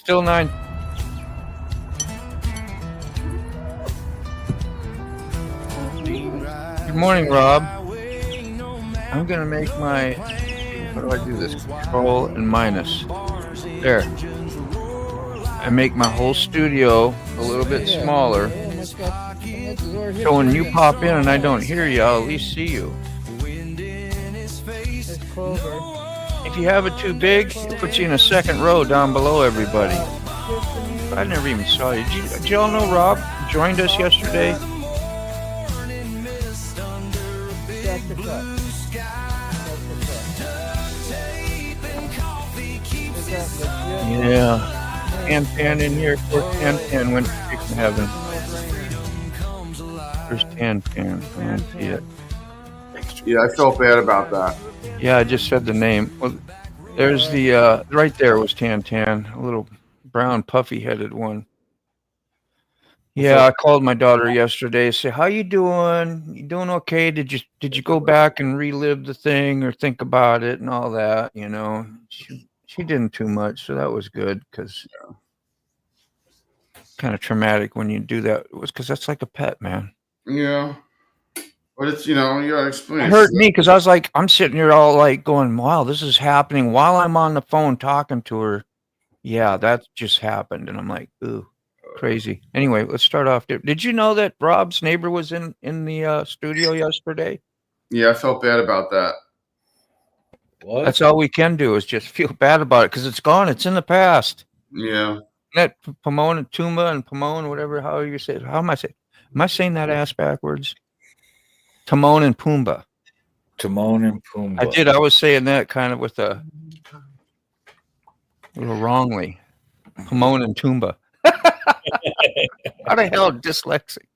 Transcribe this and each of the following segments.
still 9. Good morning, Rob. I'm going to make my, how do I do this? Control and minus. There. I make my whole studio a little bit smaller. So when you pop in and I don't hear you, I'll at least see you. If you have it too big, it puts you in a second row down below everybody. I never even saw you. Did y'all know Rob joined us yesterday? Yeah. Tan in here. Poor Tan went to heaven. There's Tan. I don't see it. Yeah, I felt bad about that. Yeah, I just said the name. Well, there's the right there was Tan, a little brown puffy-headed one. Yeah, I called my daughter yesterday. Say, how you doing? You doing okay? Did you go back and relive the thing or think about it and all that? You know, she didn't too much, so that was good because kind of traumatic when you do that. It was because that's like a pet, man. Yeah. But it's, you gotta explain. It hurt me because I was like, I'm sitting here all like going, wow, this is happening while I'm on the phone talking to her. Yeah, that just happened. And I'm like, ooh, crazy. Anyway, let's start off. Did you know that Rob's neighbor was in the studio yesterday? Yeah, I felt bad about that. What? That's all we can do is just feel bad about it because it's gone. It's in the past. Yeah. That Pomona, Tumba, and Pomona, whatever, how you say it. How am I saying? Am I saying that ass backwards? Timon and Pumbaa. Timon and Pumbaa. I did. I was saying that kind of with a little wrongly. Timon and Pumbaa. How the hell dyslexic?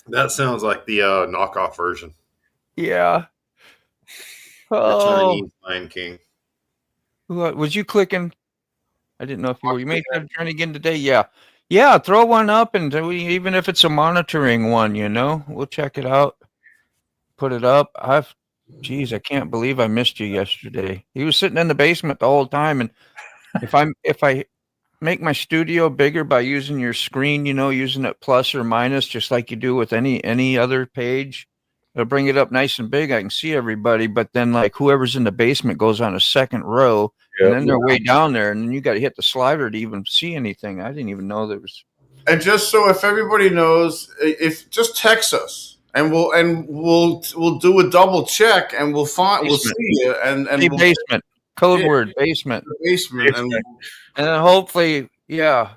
That sounds like the knockoff version. Yeah. The Chinese Lion King. Was you clicking? I didn't know if you were. You made that journey again today? Yeah. Yeah, throw one up, and even if it's a monitoring one, we'll check it out. Put it up. I can't believe I missed you yesterday. He was sitting in the basement the whole time, and if I make my studio bigger by using your screen, using it plus or minus, just like you do with any other page, it'll bring it up nice and big. I can see everybody, but then like whoever's in the basement goes on a second row, and then they're way down there, and then you got to hit the slider to even see anything. I didn't even know there was. And just so if everybody knows, if just text us. And we'll do a double check, and we'll see you. And basement code word basement, and then hopefully, the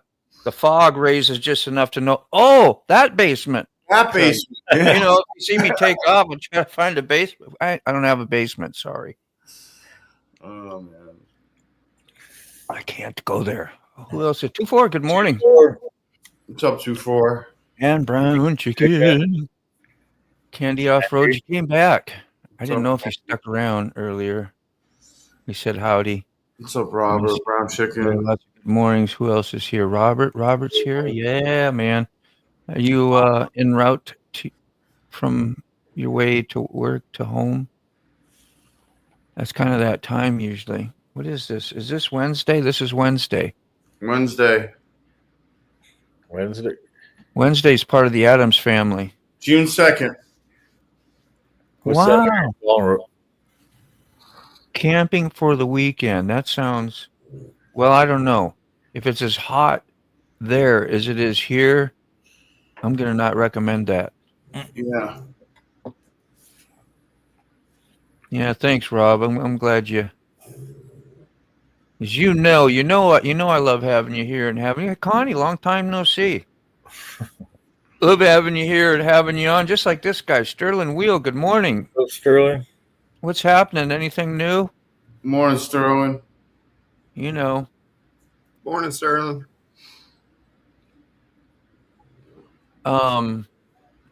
fog raises just enough to know. Oh, that basement. That basement. If you see me take off, I'm trying to find a basement. I don't have a basement. Sorry. Oh man, I can't go there. Who else? 2-4. Good morning. What's up, 2-4? And brown chicken. Candy Off-Road, you came back. I didn't know if you stuck around earlier. He said howdy. What's up, Robert? Brown chicken. Lots of good mornings. Who else is here? Robert's here. Yeah, man. Are you en route from your way to work to home? That's kind of that time usually. What is this? Is this Wednesday? This is Wednesday. Wednesday's part of the Addams family. June 2nd. Wow. Camping for the weekend. That sounds, well, I don't know. If it's as hot there as it is here, I'm going to not recommend that. Yeah. Yeah, thanks, Rob. I'm glad you, as you know what, I love having you here and having you. Connie, long time no see. Love having you here and having you on, just like this guy, Sterling Wheel. Good morning. Hello, Sterling. What's happening? Anything new? Morning, Sterling. Morning, Sterling. What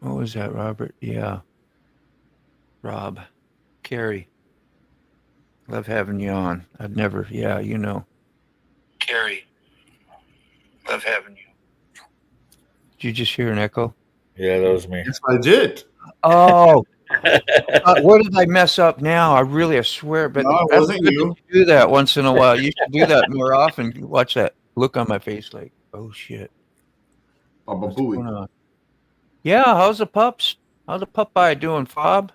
was that, Robert? Yeah. Rob. Carrie. Love having you on. I'd never, Carrie. Love having you. Did you just hear an echo? Yeah, that was me. Yes, I did. Oh. What did I mess up now? I swear, but no, it wasn't you. Do that once in a while. You should do that more often. Watch that. look on my face like, oh shit. Baba What's going Booey. on? Yeah, how's the pups? How's the pup eye doing, Fob?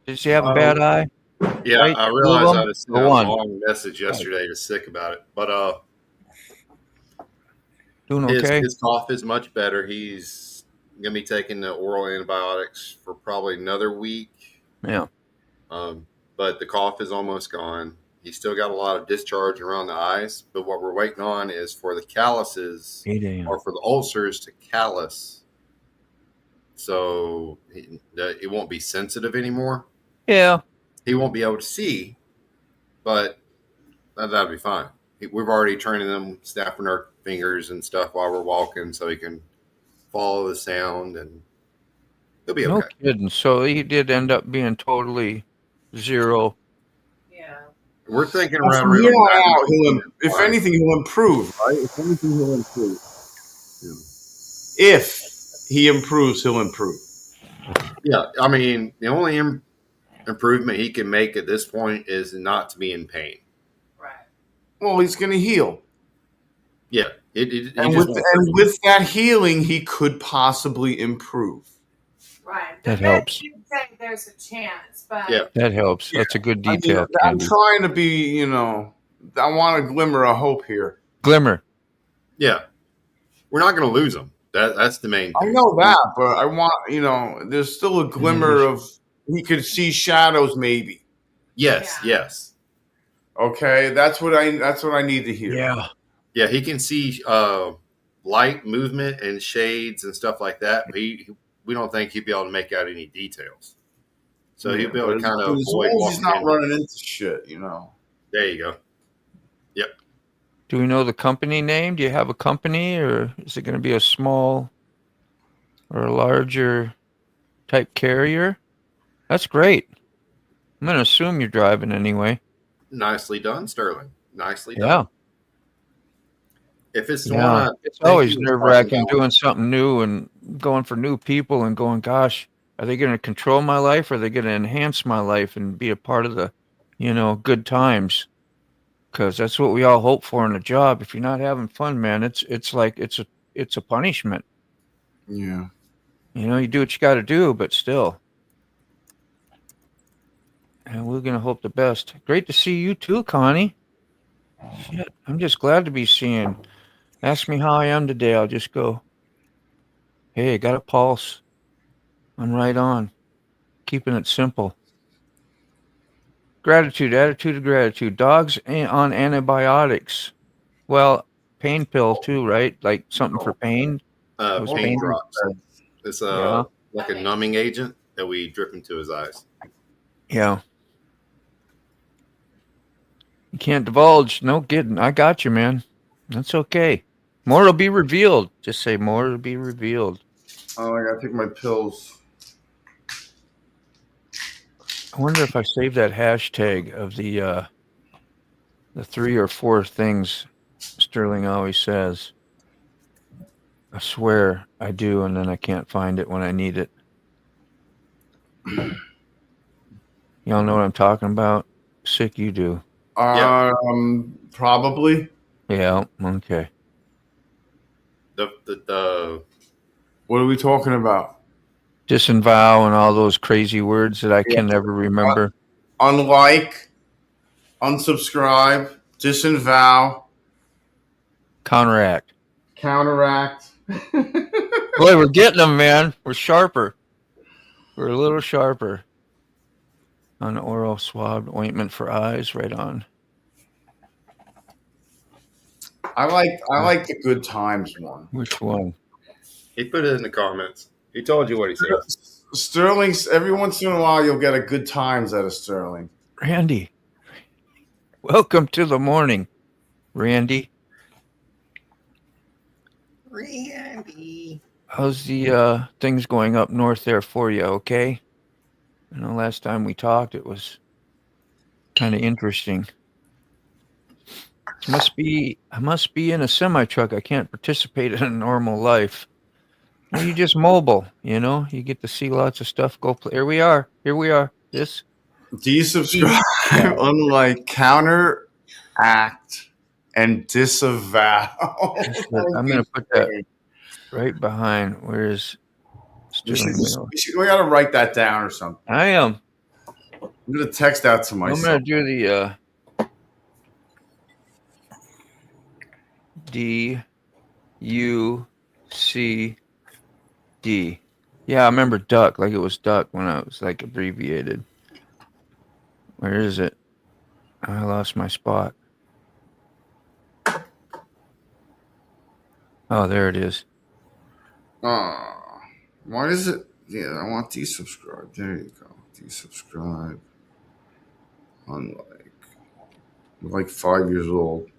Did she have a bad eye? Yeah, Right? I Two realized of I them? was Or sent out a one? long message yesterday to sick about it, but Doing his okay? his cough is much better. He's gonna be taking the oral antibiotics for probably another week. Yeah. But the cough is almost gone. He's still got a lot of discharge around the eyes, but what we're waiting on is for the calluses 8 a.m. or for the ulcers to callus, so it won't be sensitive anymore. Yeah. He won't be able to see, but that'll be fine. We've already training them, snapping our fingers and stuff while we're walking, so he can follow the sound, and he'll be No okay. kidding. So he did end up being totally zero. Yeah. We're thinking From around here on out, if Fine. anything, he'll improve, right? If anything, he'll improve. If he improves, he'll improve. Yeah, I mean, the only improvement he can make at this point is not to be in pain. Right. Well, he's going to heal. Yeah, And with that healing, he could possibly improve. Right. That The helps. vet did say there's a chance, but Yeah. That helps. That's a good I mean, detail, I'm Candy. trying to be, I want a glimmer of hope here. Glimmer. yeah, we're not going to lose him. That's the main I thing. know that, but I want, there's still a glimmer of he could see shadows, maybe. Yes, Yeah. yes, Okay, that's what I need to hear. Yeah. yeah. He can see light movement and shades and stuff like that. But we don't think he'd be able to make out any details. So he'll be able to But kind of as avoid long as he's not walking in. running into shit, There you go. Do we know the company name? Do you have a company, or is it going to be a small or a larger type carrier? That's great. I'm going to assume you're driving anyway. Nicely done, Sterling. Nicely Yeah. done. If it's the Yeah. one, It's think always he was nerve wracking talking about- doing something new and going for new people and going, gosh, are they going to control my life, or are they going to enhance my life and be a part of the, good times? Because that's what we all hope for in a job. If you're not having fun, man, it's like it's a punishment. Yeah. You do what you got to do, but still. And we're going to hope the best. Great to see you too, Connie. Shit, I'm just glad to be seeing. Ask me how I am today. I'll just go, hey, I got a pulse. I'm right on. Keeping it simple. Gratitude, attitude of gratitude. Dogs on antibiotics. Well, pain pill too, right? Like something for pain. Was pain pain- drops. It's Yeah. like a numbing agent that we drip into his eyes. Yeah. You can't divulge. No kidding. I got you, man. That's okay. More will be revealed. Just say more will be revealed. Oh, I gotta take my pills. I wonder if I saved that hashtag of the 3 or 4 things Sterling always says. I swear I do, and then I can't find it when I need it. Y'all know what I'm talking about? Sick, you do. Probably. Yeah, okay. The What are we talking about? Disavow and all those crazy words that I can never remember. Unlike, unsubscribe, disavow, Counteract. counteract. Boy, we're getting them, man. We're sharper. We're a little sharper. On oral swab ointment for eyes, right on. I like the good times one. Which one? he put it in the comments. He told you what he said. Sterling's, every once in a while you'll get a good times out of Sterling. Randy. Welcome to the morning, Randy. How's the things going up north there for you, okay? I know last time we talked it was kind of interesting. I must be in a semi-truck. I can't participate in a normal life. Well, you're just mobile, You get to see lots of stuff. Go play. Here we are. This. Do you subscribe? Unlike counteract, and disavow. I'm going to put that right behind. Where is Sterling Miller? We got to write that down or something. I am. I'm going to text that to I'm myself. going to do the D-U-C-D. Yeah, I remember duck, like it was duck when I was like abbreviated. Where is it? I lost my spot. Oh, there it is. Why is it? Yeah, I want desubscribe. There you go. Desubscribe. I'm like 5 years old.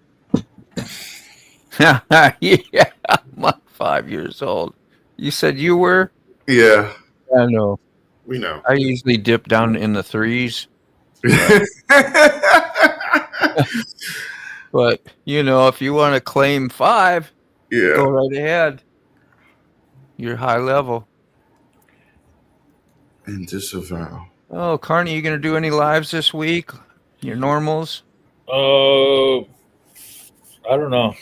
Yeah, I'm 5 years old. You said you were? Yeah. I know. We know. I usually dip down in the threes, but if you want to claim 5, Yeah. go right ahead. You're high level. And disavow. Oh, Carney, you gonna do any lives this week? Your normals? I don't know.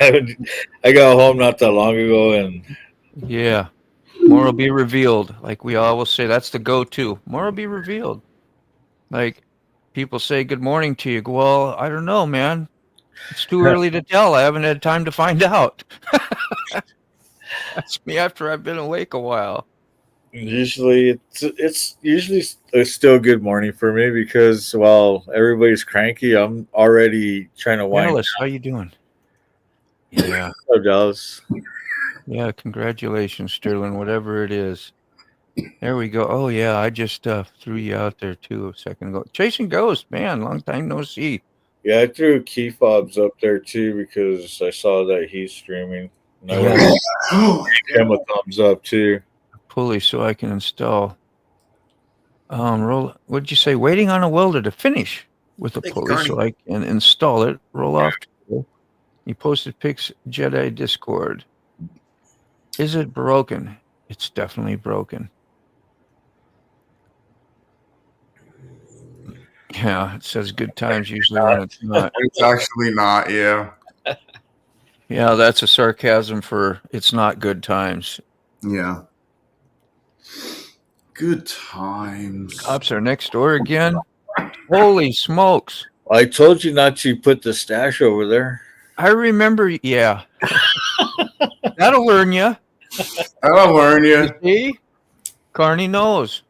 I got home not that long ago, and Yeah. More will be revealed. Like we always say, that's the go-to. More will be revealed. Like people say good morning to you. Go, well, I don't know, man. It's too early to tell. I haven't had time to find out. That's me after I've been awake a while. usually it's usually a still good morning for me because while everybody's cranky, I'm already trying to wind Alice, how you doing? Yeah. up, Dallas. Yeah, congratulations, Sterling, whatever it is. There we go. Oh, yeah, I just threw you out there, too, a second ago. Chasing Ghost, man, long time no see. Yeah, I threw key fobs up there too because I saw that he's streaming. And I Yeah. wanted to give him a thumbs up too. Pulley so I can install. What'd you say? Waiting on a welder to finish with a Thank you, pulley so I can install it. Roll off. You posted pics Jedi Discord. Is it broken? It's definitely broken. Yeah, it says good times usually when it's not. It's actually not, yeah. Yeah, that's a sarcasm for it's not good times. Yeah. Good times. Cops are next door again. Holy smokes. I told you not to put the stash over there. I remember, yeah. That'll learn you. That'll learn you. See? Carney knows.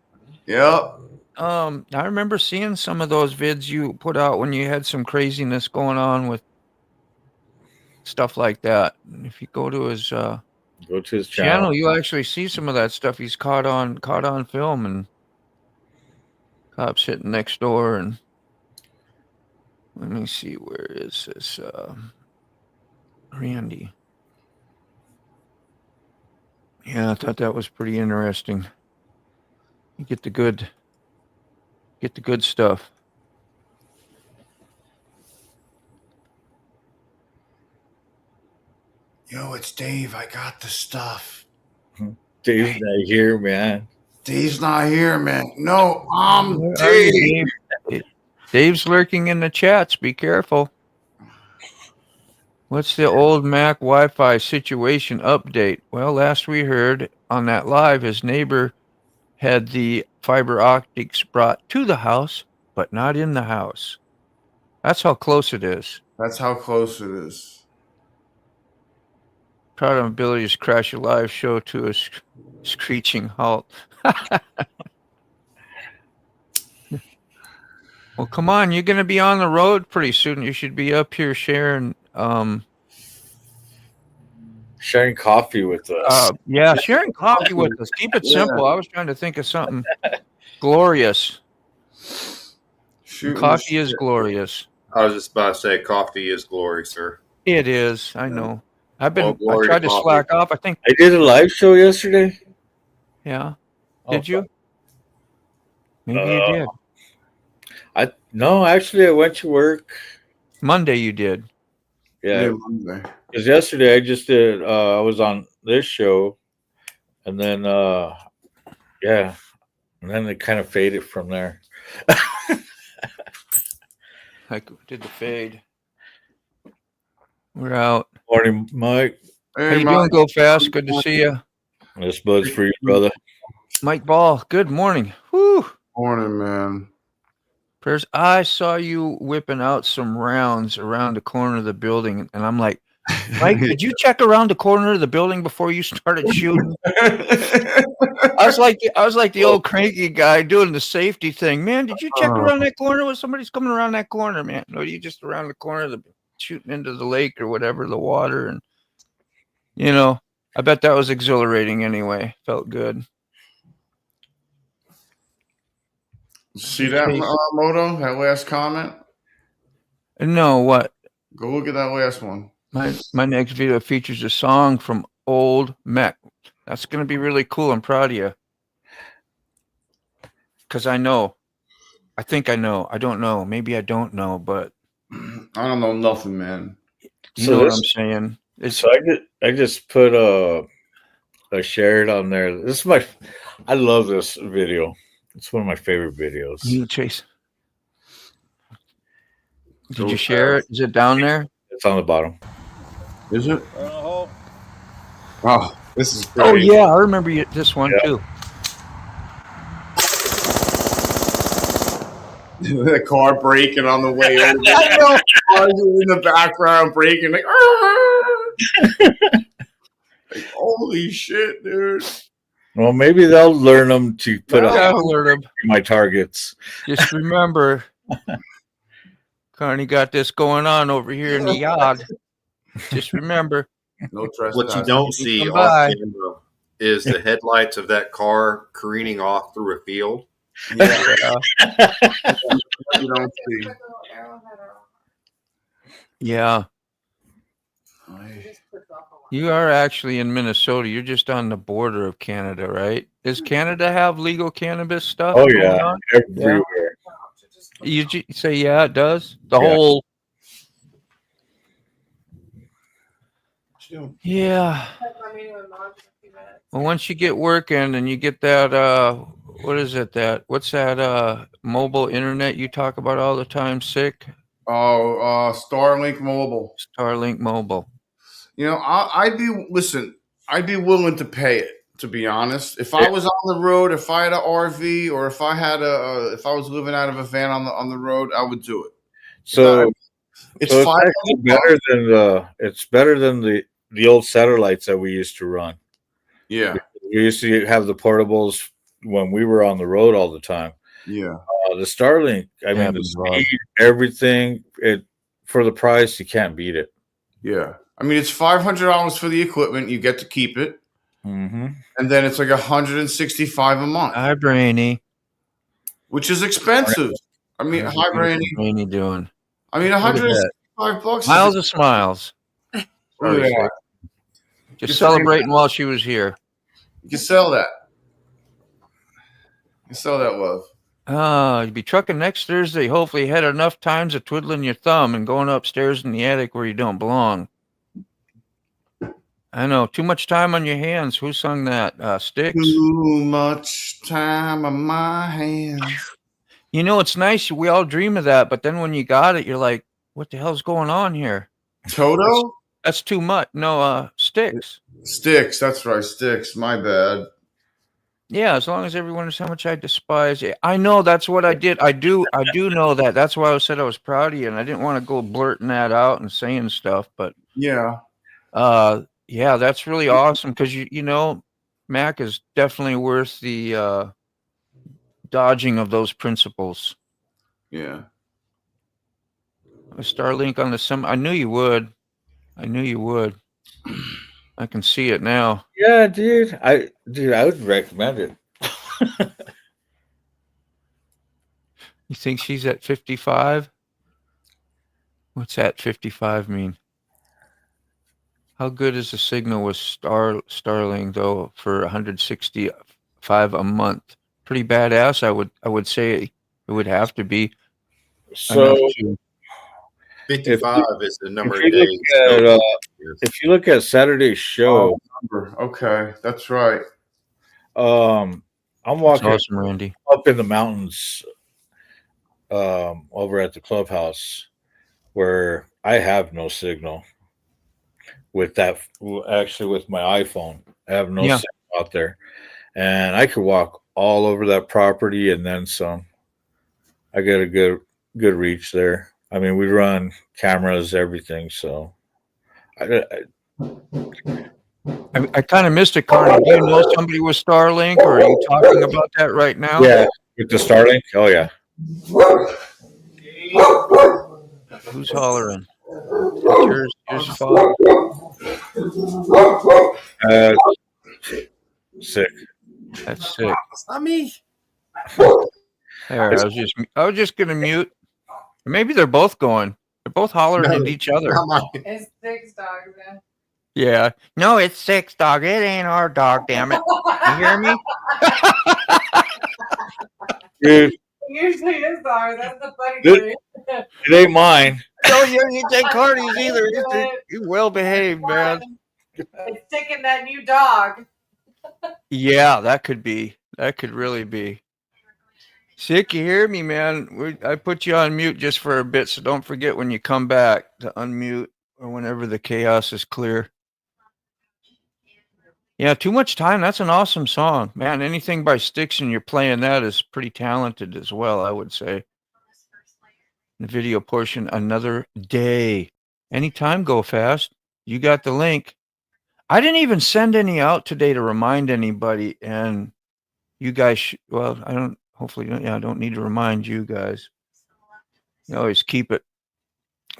Yep. I remember seeing some of those vids you put out when you had some craziness going on with stuff like that. If you go to his Go to his channel, channel. you actually see some of that stuff he's caught on film, and cops hitting next door. And let me see, where is this Randy? Yeah, I thought that was pretty interesting. You get the good stuff. Yo, it's Dave. I got the stuff. Dave's not here, man. Dave's not here, man. No, I'm Where are Dave. you, Dave? Dave's lurking in the chats. Be careful. What's the old Mac Wi-Fi situation update? Well, last we heard on that live, his neighbor had the fiber optics brought to the house, but not in the house. That's how close it is. That's how close it is. Proud of ability to crash a live show to a screeching halt. Well, come on, you're going to be on the road pretty soon. You should be up here sharing. Sharing coffee with us. Yeah, sharing coffee with us. Keep it simple. I was trying to think of something glorious. Shoot, Coffee is glorious. I was just about to say, coffee is glory, sir. It is. I know. I glory tried to to coffee. slack off. I think. I did a live show yesterday. Yeah. Oh, Did you? Maybe you did. No, actually I went to work. Monday you did. Yeah, Monday. because yesterday I just did. I was on this show, and then yeah, and then it kind of faded from there. I did the fade. We're out. Morning, Mike. How Hey, you Mike. doing, Go Fast? Good to see you. This bud's for you, brother. Mike Ball, good morning. Whew. Morning, man. Prayers. I saw you whipping out some rounds around the corner of the building, and I'm like, Mike, did you check around the corner of the building before you started shooting? I was like the old cranky guy doing the safety thing. Man, did you check around that corner when somebody's coming around that corner, man? No, you just around the corner of the shooting into the lake or whatever, the water, and I bet that was exhilarating anyway. Felt good. See that, Moto? That last comment? No, what? Go look at that last one. My next video features a song from Old Mech. That's going to be really cool. I'm proud of you. Because I know. I think I know. I don't know. Maybe I don't know, but I don't know nothing, man. you know what I'm saying. It's So I just put I shared on there. I love this video. It's one of my favorite videos. you, Chase. Did Go you share it? Is it down there? It's on the bottom. Is it? Oh, this is great. Oh yeah, I remember this one too. The car braking on the way over. I know. Cars in the background braking like, like, holy shit, dude. Well, maybe they'll learn them to put Yeah, up I'll learn 'em. my targets. Just remember, Carney got this going on over here in the yard. Just remember. No trespass. What you don't see come off by. camera is the headlights of that car careening off through a field. Yeah, you don't see. Yeah. You are actually in Minnesota. You're just on the border of Canada, right? Does Canada have legal cannabis stuff? Oh going yeah, on? everywhere. You say yeah, it does. The Yeah. whole yeah. Well, once you get working and you get that what's that mobile internet you talk about all the time, sick? Starlink Mobile. Starlink Mobile. You know, I'd be willing to pay it, to be honest. If I was on the road, if I had an RV, or if I had if I was living out of a van on the road, I would do it. So It's so $500. it's better than the old satellites that we used to run. Yeah, We used to have the portables when we were on the road all the time. yeah. The Starlink, I mean, the speed, everything, for the price, you can't beat it. Yeah. I mean, it's $500 for the equipment. You get to keep it. Mm-hmm. And then it's like $165 a month, Hi, Brainy. which is expensive. I mean, hi, Randy. Brainy doing? I mean, $165. Miles of smiles. Sorry, Yeah. Shaq. Just celebrating while she was here. You can sell that. You can sell that love. You'll be trucking next Thursday. Hopefully you had enough times of twiddling your thumb and going upstairs in the attic where you don't belong. I know. Too much time on your hands. Who sung that? Sticks? Too much time on my hands. You know, it's nice. We all dream of that. But then when you got it, you're like, what the hell's going on here? Toto? That's too much. No, Sticks. Sticks. That's right. Sticks. My bad. Yeah, as long as everyone knows how much I despise it. I know that's what I did. I do know that. That's why I said I was proud of you, and I didn't want to go blurting that out and saying stuff. But Yeah. yeah, that's really awesome because you know, Mac is definitely worth the dodging of those principles. Yeah. A Starlink on the I knew you would. I can see it now. Yeah, dude. I would recommend it. You think she's at 55? What's that 55 mean? How good is the signal with Starlink though for 165 a month? Pretty badass. I would say it would have to be. So 55 is the number of if you days. look if you look at Saturday's show, Okay, that's right. I'm That's walking awesome, Randy. up in the mountains over at the clubhouse where I have no signal. with that. Actually, with my iPhone, I have no Yeah. signal out there, and I could walk all over that property and then some. I got a good reach there. I mean, we run cameras, everything. So, I, I kind of missed it, Carney. Do you know somebody with Starlink, or are you talking about that right now? yeah, with the Starlink. Oh yeah, Who's hollering? Here's Father. uh, sick. That's sick. It's not me. There, I was just gonna mute. Maybe they're both going. They're both hollering No. at each other. Not mine. It's 6 dogs then. Yeah. No, it's 6, dog. It ain't our dog, damn it. You hear me? Dude, Usually is ours. That's the funny This- thing. it ain't mine. No, you ain't take Carney's either. You well behaved, man. It's taking that new dog. Yeah, that could be. That could really be. Sick, you hear me, man? I put you on mute just for a bit, so don't forget when you come back to unmute or whenever the chaos is clear. Yeah, Too Much Time. That's an awesome song, man. Anything by Styx and you're playing that is pretty talented as well, I would say. The video portion, Another Day. Anytime, go fast. You got the link. I didn't even send any out today to remind anybody, and you guys, well, I don't. Hopefully, I don't need to remind you guys. You always keep it.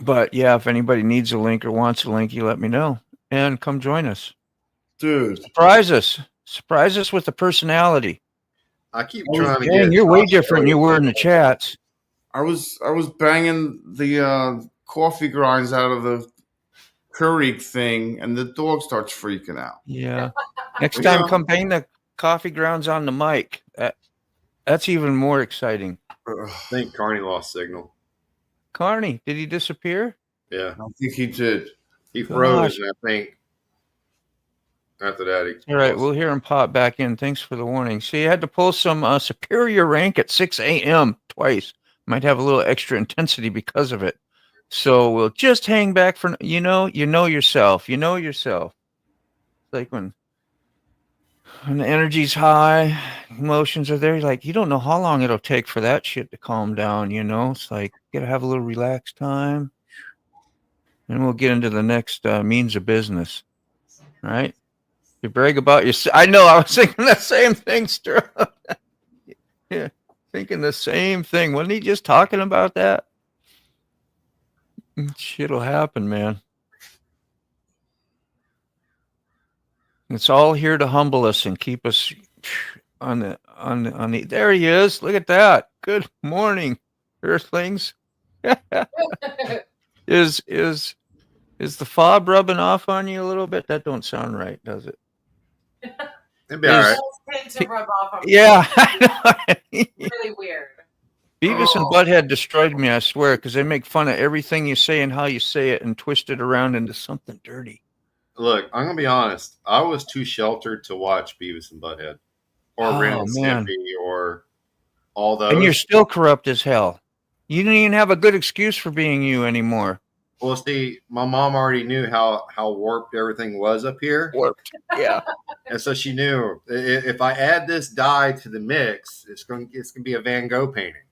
But yeah, if anybody needs a link or wants a link, you let me know and come join us. Dude. Surprise us. Surprise us with a personality. I keep Oh, trying to Dang, get. you're way different than you were in the chats. I was banging the coffee grinds out of the Keurig thing, and the dog starts freaking out. Yeah. Next Yeah. time, come bang the coffee grounds on the mic. That's even more exciting. Ugh, I think Carney lost signal. Carney, did he disappear? Yeah, I think he did. he froze, Gosh. and I think after that, he. All right, we'll hear him pop back in. Thanks for the warning. See, you had to pull some superior rank at 6 a.m. twice. Might have a little extra intensity because of it. So we'll just hang back for you know yourself. You know yourself. It's like when the energy's high, emotions are there. You're like, you don't know how long it'll take for that shit to calm down. You know, it's like you gotta have a little relaxed time, and we'll get into the next means of business. All right. You brag about your. I know. I was thinking the same thing, Sterling. Yeah, thinking the same thing. Wasn't he just talking about that? Shit'll happen, man. It's all here to humble us and keep us on the. There he is. Look at that. Good morning, Earthlings. Is the fob rubbing off on you a little bit? That don't sound right, does it? It'd be all right. Tend to rub off on me. Yeah, I know. Really weird. Beavis and Butthead destroyed me, I swear, because they make fun of everything you say and how you say it and twist it around into something dirty. Look, I'm gonna be honest. I was too sheltered to watch Beavis and Butthead, or Oh, Ren and man. Stimpy, or all those. And you're still corrupt as hell. You didn't even have a good excuse for being you anymore. Well, see, my mom already knew how warped everything was up here, Warped. Yeah. and so she knew if I add this dye to the mix, it's gonna be a Van Gogh painting.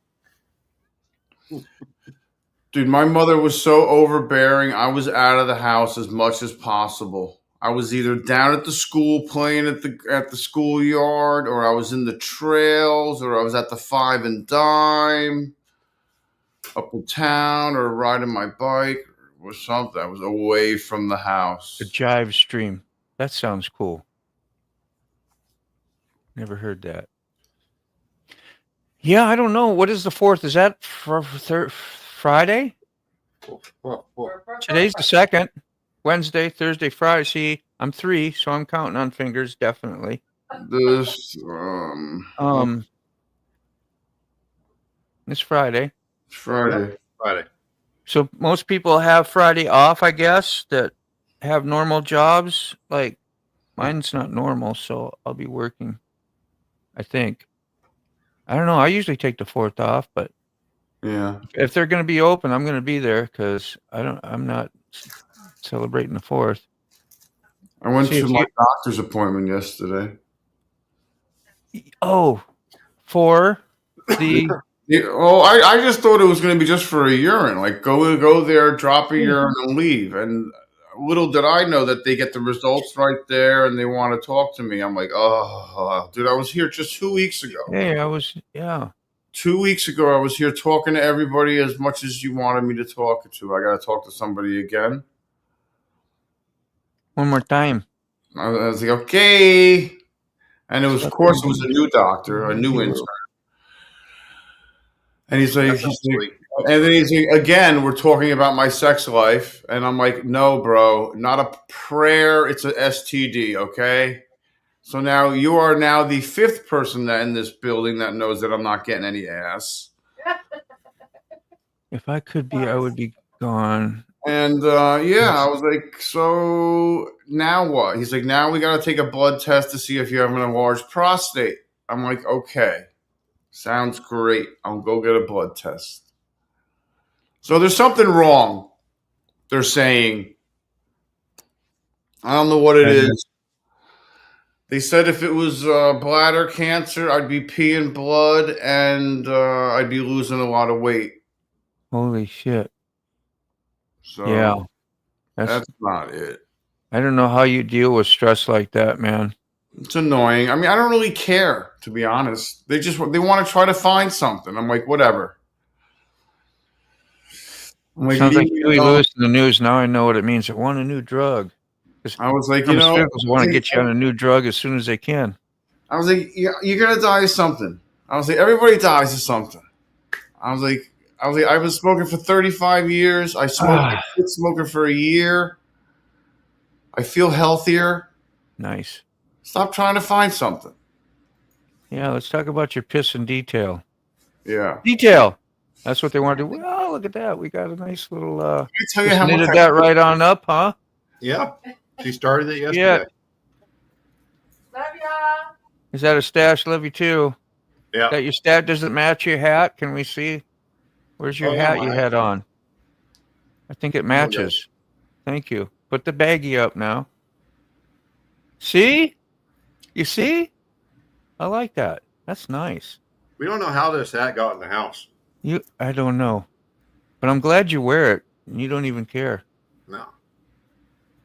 Dude, my mother was so overbearing. I was out of the house as much as possible. I was either down at the school playing at the schoolyard, or I was in the trails, or I was at the Five and Dime up in town, or riding my bike or something. I was away from the house. The Jive Stream. That sounds cool. Never heard that. Yeah, I don't know. What is the 4th? Is that for Friday? Well, Today's the 2nd. Wednesday, Thursday, Friday. See, I'm 3, so I'm counting on fingers, definitely. This It's Friday. Friday. Friday. So most people have Friday off, I guess, that have normal jobs. Like mine's not normal, so I'll be working. I think. I don't know. I usually take the 4th off, but Yeah. if they're going to be open, I'm going to be there because I'm not celebrating the 4th. I went See, to if my you- doctor's appointment yesterday. Oh, for the Yeah, well, I just thought it was going to be just for a urine. Like go there, drop a urine, and leave. And little did I know that they get the results right there, and they want to talk to me. I'm like, oh, dude, I was here just 2 weeks ago. hey, I was 2 weeks ago, I was here talking to everybody as much as you wanted me to talk to. I got to talk to somebody again. one more time. I was like, okay. And it was, of course, it was a new doctor, a new intern. And he's like, and then he's like, again, we're talking about my sex life. And I'm like, no, bro, not a prayer. It's a STD. Okay. So now you are now the 5th person that in this building that knows that I'm not getting any ass. If I could be, I would be gone. And yeah, I was like, so now what? He's like, now we got to take a blood test to see if you have an enlarged prostate. I'm like, okay, sounds great. I'll go get a blood test. So there's something wrong. They're saying, I don't know what it is. They said if it was bladder cancer, I'd be peeing blood and I'd be losing a lot of weight. Holy shit. So Yeah. that's not it. I don't know how you deal with stress like that, man. It's annoying. I mean, I don't really care, to be honest. They want to try to find something. I'm like, whatever. I'm like, Sounds like leave me Huey alone. Lewis in the news. Now I know what it means. I want a new drug. I was like, you know, Pharmaceuticals want to get you on a new drug as soon as they can. I was like, you're gonna die of something. I was like, everybody dies of something. I was like, I've been smoking for 35 years. I quit smoking for a year. I feel healthier. Nice. Stop trying to find something. Yeah, let's talk about your piss in detail. Yeah. Detail. That's what they want to do. Well, look at that. We got a nice little I tell you just how much knitted that right on up, huh? Yeah. She started it yesterday. Yeah. Love ya. Is that a stash? Love you too. Yeah. That your stat doesn't match your hat? Can we see? Where's your Oh, yeah, hat you my had hat. on? I think it matches. Thank you. Put the baggie up now. See? You see? I like that. That's nice. We don't know how this hat got in the house. I don't know. But I'm glad you wear it. And you don't even care. No.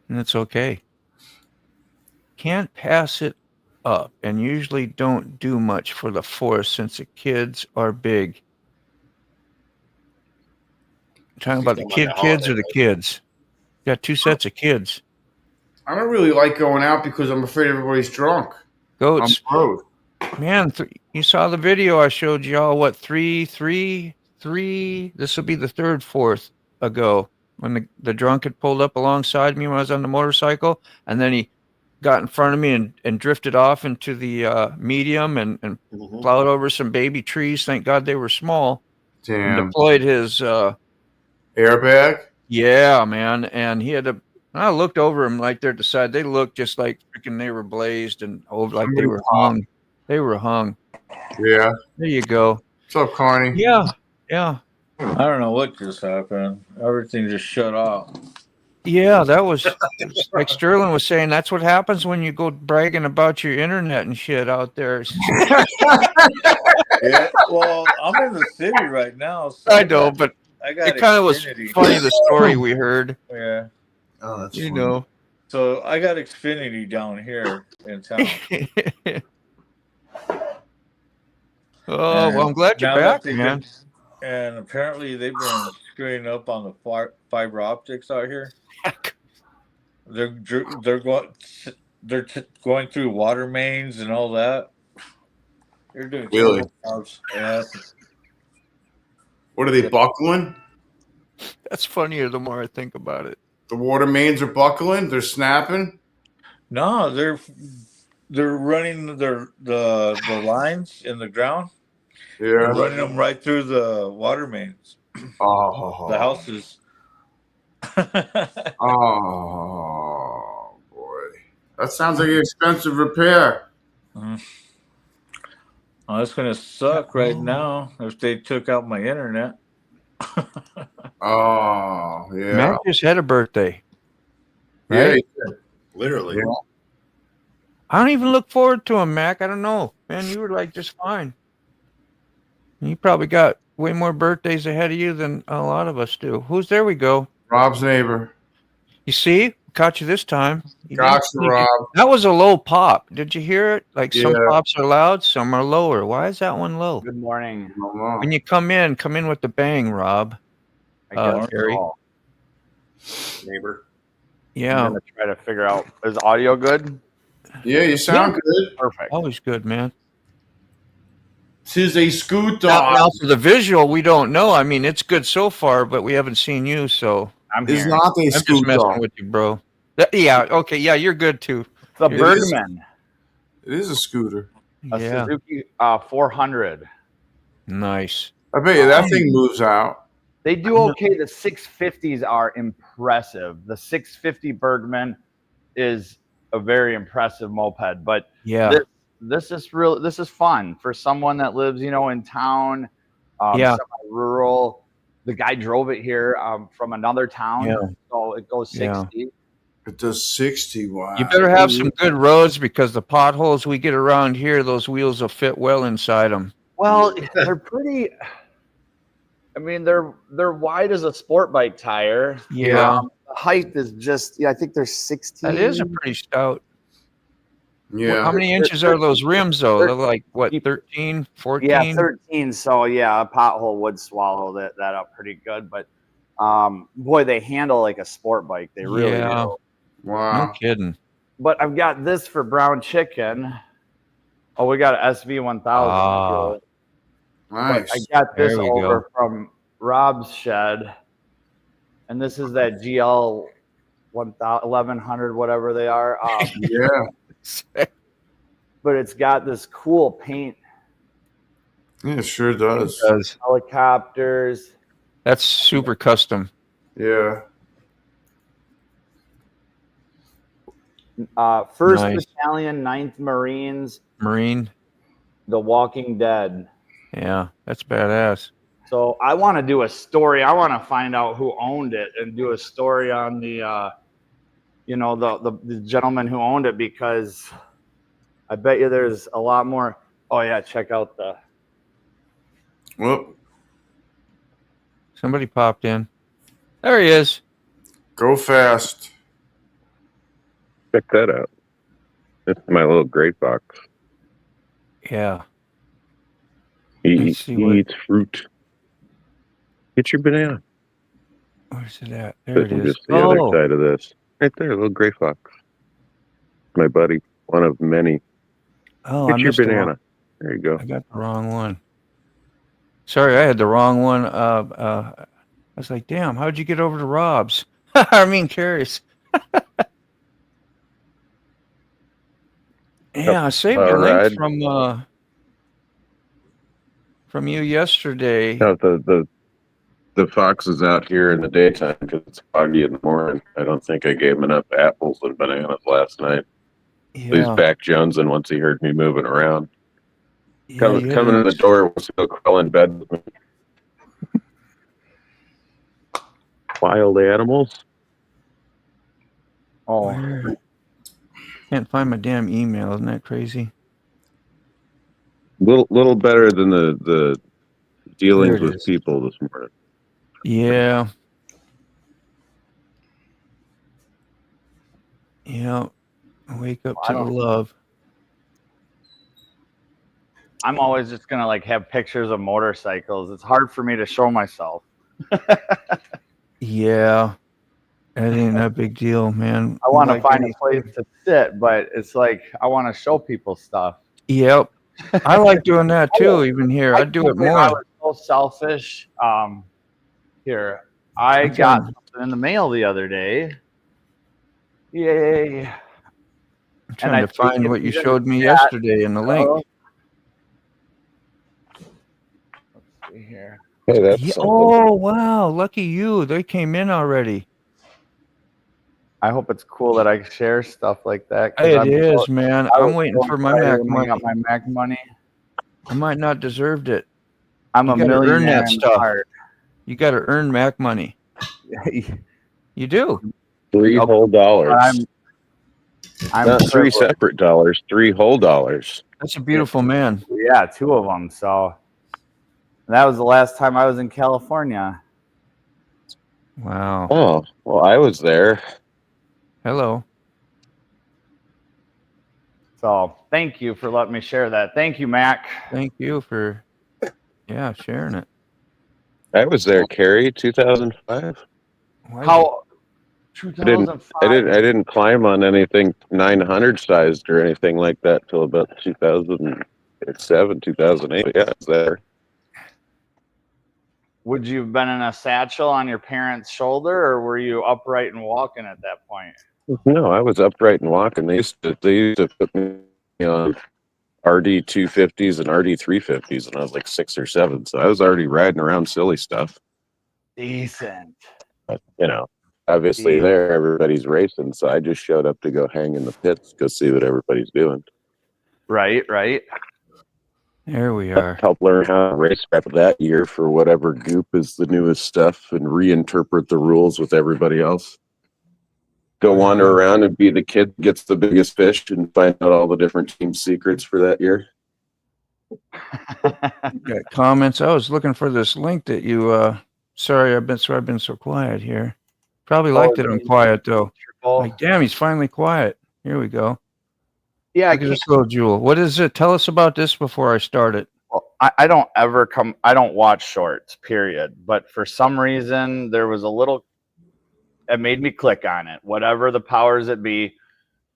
And it's okay. Can't pass it up and usually don't do much for the force since the kids are big. Talking about the Talking about the kids or holiday. the kids? Got 2 sets of kids. I don't really like going out because I'm afraid everybody's drunk on Goats. the road. Man, you saw the video I showed y'all, what, three, this will be the 3rd, 4th ago when the drunk had pulled up alongside me when I was on the motorcycle, and then he got in front of me and drifted off into the medium and Mhm. plowed over some baby trees. Thank God they were small. And Damn. deployed his, Airbag? yeah, man, and he had to, I looked over him like they're at the side. They looked just like freaking they were blazed and over like they were hung. They were hung. Yeah. There you go. What's up, Carney? Yeah. Yeah. I don't know what just happened. Everything just shut off. Yeah, that was like Sterling was saying. That's what happens when you go bragging about your internet and shit out there. Yeah, well, I'm in the city right now. So I know, but I got it kind of was Xfinity. funny the story we heard. Yeah. Oh, that's You funny. know. So I got Xfinity down here in town. Oh, well, I'm glad you're Now that back, they've man. been- and apparently they've been screwing up on the fiber optics out here. They're going through water mains and all that. They're doing Really? terrible jobs. Yeah. What are they buckling? That's funnier the more I think about it. The water mains are buckling. They're snapping. No, they're running the lines in the ground. They're Yeah. running them right through the water mains. Oh. The houses. Oh boy, that sounds like an expensive repair. Oh, it's gonna suck right now if they took out my internet. Oh yeah. Matt just had a birthday. Yeah, Right? he did. Literally. Yeah. I don't even look forward to them, Mac. I don't know. Man, you were like just fine. You probably got way more birthdays ahead of you than a lot of us do. There we go. Rob's neighbor. You see? Caught you this time. You didn't Gotcha, sneak it. Rob. That was a low pop. Did you hear it? Like some Yeah. pops are loud, some are lower. Why is that one low? Good morning. I don't know. When you come in with the bang, Rob. I guess Gary. so. Neighbor. I'm Yeah, gonna try to figure out, is audio good? Yeah, you sound good. Perfect. always good, man. Tis a scooter. Now for the visual, we don't know. I mean, it's good so far, but we haven't seen you, so I'm It's here. not a I'm just messing scooter. with you, bro. Yeah, okay, yeah, you're good too. The It is. Bergman, It is a scooter. a Yeah, Suzuki 400. nice. I bet you that thing moves out. They do okay. The 650s are impressive. The 650 Bergman is a very impressive moped, but Yeah, this is fun for someone that lives, in town, Yeah. rural. The guy drove it here from another town, Yeah. so it goes Yeah. 60. It does 60. Wow. you better have some good roads because the potholes we get around here, those wheels will fit well inside them. Well, they're pretty. I mean, they're wide as a sport bike tire. Yeah, The height is just, I think they're 16. that is a pretty stout. Yeah. How many inches are those rims though? They're like what, 13, 14? Yeah, 13. So yeah, a pothole would swallow that up pretty good. But boy, they handle like a sport bike. They really Yeah. do. Wow. No kidding. But I've got this for Brown Chicken. Oh, we got an SV1000. Ah. But Nice. I got this There you over from Rob's shed, and this is that GL 1100, whatever they are. Yeah. But it's got this cool paint, Yeah, it sure does. helicopters. That's super custom. Yeah. First Nice. Battalion, 9th Marines, Marine. The Walking Dead. Yeah, that's badass. So I want to do a story. I want to find out who owned it and do a story on the, the gentleman who owned it, because I bet you there's a lot more. Oh yeah, check out the. Well, Somebody popped in. There he is. go fast. Check that out. That's my little gray fox. Yeah. He Let's see what- eats fruit. Get your banana. Where's it at? There it This is is. just the other Oh, side of this. Right there, little gray fox. My buddy, one of many. oh, I Get your missed the wrong- banana. There you go. I got the wrong one. Sorry, I had the wrong one. I was like, damn, how'd you get over to Rob's? I mean, Carrie's. Yeah, I saved your link Alright. from you yesterday. No, the fox is out here in the daytime because it's foggy in the morning. I don't think I gave him enough apples and bananas last night. He's Yeah, back jonesing once he heard me moving around. yeah, Coming you in the door, wants to go crawl in bed with me. Wild animals. Oh, Where? Can't find my damn email. Isn't that crazy? Little better than the dealings There it with is. people this morning. Yeah. Yeah. Wake up to the love. I'm always just gonna like have pictures of motorcycles. It's hard for me to show myself. Yeah. That ain't that big deal, man. I want to Like find any- a place to sit, but it's like I want to show people stuff. Yep. I like doing that too, even here. I do it I more. was so selfish. Here, I I'm got trying- something in the mail the other day. Yay! I'm trying I to think find if what you you showed me didn't- yesterday in the link. Let's see here. Hey, that's Yeah, something. oh, wow. Lucky you. They came in already. I hope it's cool that I share stuff like that. 'cause It I'm is, so- man. I was I'm waiting so for my excited Mac when I money. got my Mac money. I might not deserved it. I'm You a gotta earn millionaire that in stuff. heart. You got to earn Mac money. You do. Three Okay. whole dollars. I'm Not three privileged. separate dollars, three whole dollars. That's a beautiful man. Yeah, two of them. So that was the last time I was in California. Wow. Oh, well, I was there. Hello. So thank you for letting me share that. Thank you, Mac. Thank you for, sharing it. I was there, Carrie, 2005. Why How? I didn't 2005. climb on anything 900 sized or anything like that till about 2007, 2008. But yeah, I was there. Would you have been in a satchel on your parents' shoulder, or were you upright and walking at that point? No, I was upright and walking. They used to put me on RD 250s and RD 350s, and I was like 6 or 7. So I was already riding around silly stuff. Decent. But, obviously Yeah. there everybody's racing, so I just showed up to go hang in the pits, go see what everybody's doing. Right. There we are. Help learn how to race crap that year for whatever goop is the newest stuff and reinterpret the rules with everybody else. Go wander around and be the kid that gets the biggest fish and find out all the different team secrets for that year. Got comments. I was looking for this link that you sorry I've been so quiet here. Probably liked it I'm quiet though. Like, damn, he's finally quiet. Here we go. Yeah, Look at this little jewel. What is it? Tell us about this before I start it. well, I don't watch shorts, period. But for some reason, there was a little, it made me click on it, whatever the powers that be.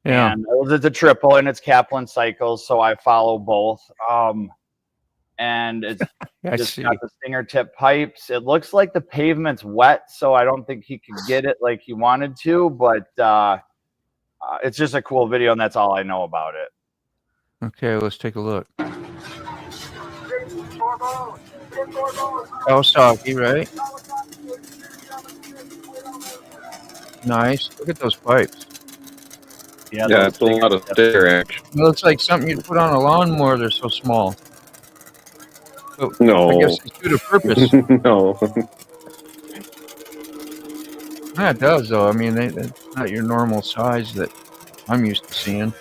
Yeah. And it's a triple and it's Kaplan cycles, so I follow both. And it's I just see. got the stinger tip pipes. It looks like the pavement's wet, so I don't think he could get it like he wanted to, but it's just a cool video, and that's all I know about it. Okay, let's take a look. Kawasaki, right? Nice. Look at those pipes. Yeah, it's a lot of stinger action. It looks like something you'd put on a lawnmower. They're so small. But No. I guess they suit a purpose. No. Yeah, it does, though. I mean, they're not your normal size that I'm used to seeing.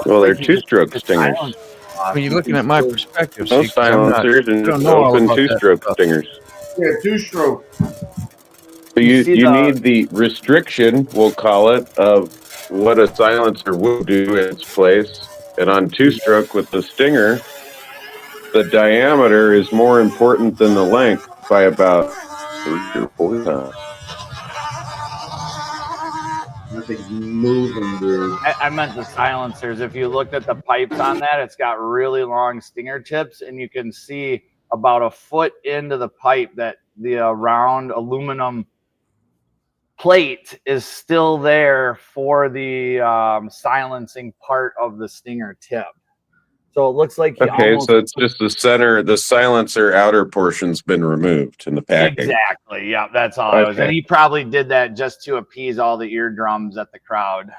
Well, they're two-stroke stingers. When you're looking at my perspective, No see, 'cause I'm not- silencers and I don't just know all open about that two-stroke stuff. stingers. Yeah, two-stroke. So You see you the- need the restriction, we'll call it, of what a silencer would do in its place. And on two-stroke with the stinger, the diameter is more important than the length by about 3 or 4 times. Nothing's moving, dude. I meant the silencers. If you looked at the pipes on that, it's got really long stinger tips, and you can see about a foot into the pipe that the round aluminum plate is still there for the silencing part of the stinger tip. So it looks like Okay, so it's just the center, the silencer outer portion's been removed in the packing. exactly. Yeah, that's all. It was. Okay. And he probably did that just to appease all the eardrums at the crowd.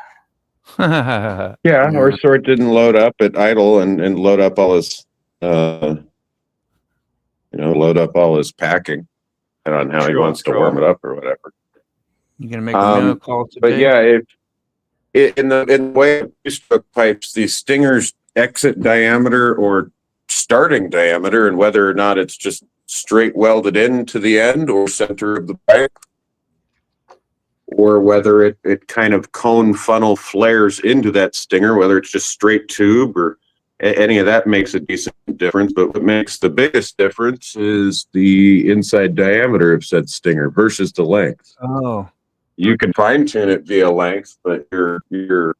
Yeah, or so it didn't load up at idle and load up all his, load up all his packing, and on how he True, wants to true. warm it up or whatever. You gonna make a minute call today? But yeah, in the way of two-stroke pipes, the stinger's exit diameter or starting diameter, and whether or not it's just straight welded in to the end or center of the pipe, or whether it kind of cone funnel flares into that stinger, whether it's just straight tube or any of that makes a decent difference. But what makes the biggest difference is the inside diameter of said stinger versus the length. Oh, You can fine tune it via length, but your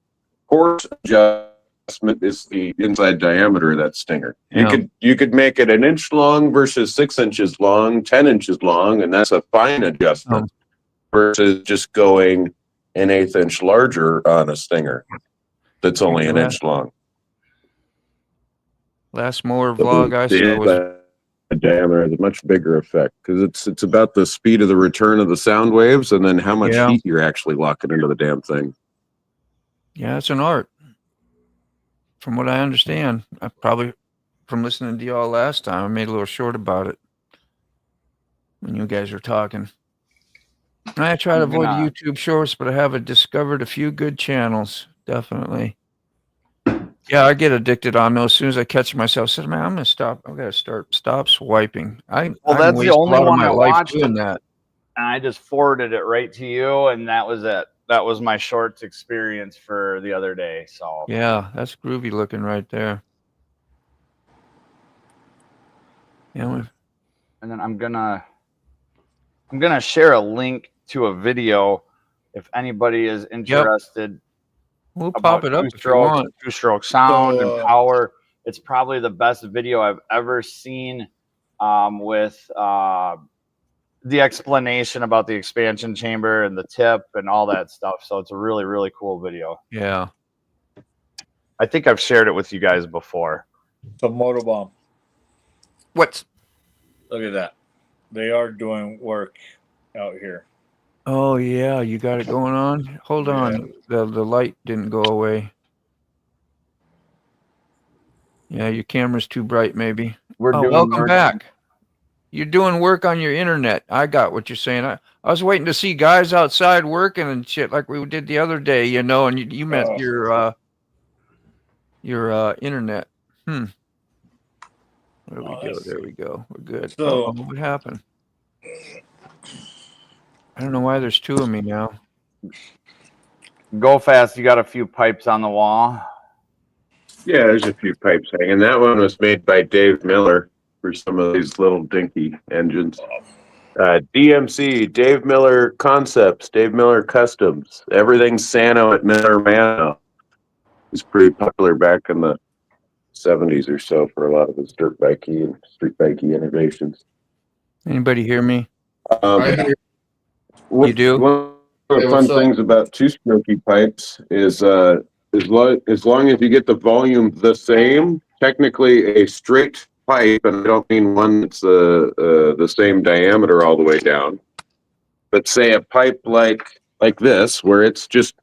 course adjustment is the inside diameter of that stinger. Yeah. You could make it 1 inch long versus 6 inches long, 10 inches long, and that's a fine adjustment versus just going 1/8 inch larger on a stinger that's only 1 inch long. last mower vlog I saw was The diameter has a much bigger effect because it's about the speed of the return of the sound waves and then how much Yeah. heat you're actually locking into the damn thing. yeah, it's an art. From what I understand, I probably from listening to y'all last time, I made a little short about it when you guys were talking. I try to I'm avoid gonna- YouTube shorts, but I have discovered a few good channels. Definitely. Yeah, I get addicted on those. As soon as I catch myself, I said, "Man, I'm gonna stop. I'm gonna stop swiping." I that's the waste a only lot of one my I life watched. doing that. And I just forwarded it right to you, and that was it. That was my shorts experience for the other day. So Yeah, that's groovy looking right there. Yeah, and then I'm gonna share a link to a video if anybody is interested we'll about pop it up if you want. two-stroke sound and So, power. It's probably the best video I've ever seen with the explanation about the expansion chamber and the tip and all that stuff. So it's a really, really cool video. Yeah. I think I've shared it with you guys before. so Motobomb, What's? look at that. They are doing work out here. Oh yeah, you got it going on. Hold on, the light didn't go away. Yeah, your camera's too bright, maybe. We're Oh, doing welcome work- back. You're doing work on your internet. I got what you're saying. I was waiting to see guys outside working and shit like we did the other day, you know, and you meant Oh. your internet. Where do we Oh, go? that's- There we go. We're good. So- What happened? I don't know why there's two of me now. Go fast. You got a few pipes on the wall. Yeah, there's a few pipes hanging. That one was made by Dave Miller for some of these little dinky engines. DMC, Dave Miller Concepts, Dave Miller Customs. Everything's Sano at Miller Mano. He's pretty popular back in the 70s or so for a lot of his dirt bikey and street bikey innovations. Anybody hear me? I hear You do? One of the Hey, fun what's up? things about two-strokey pipes is as long as you get the volume the same, technically a straight pipe, and I don't mean one that's the same diameter all the way down, but say a pipe like this, where it's just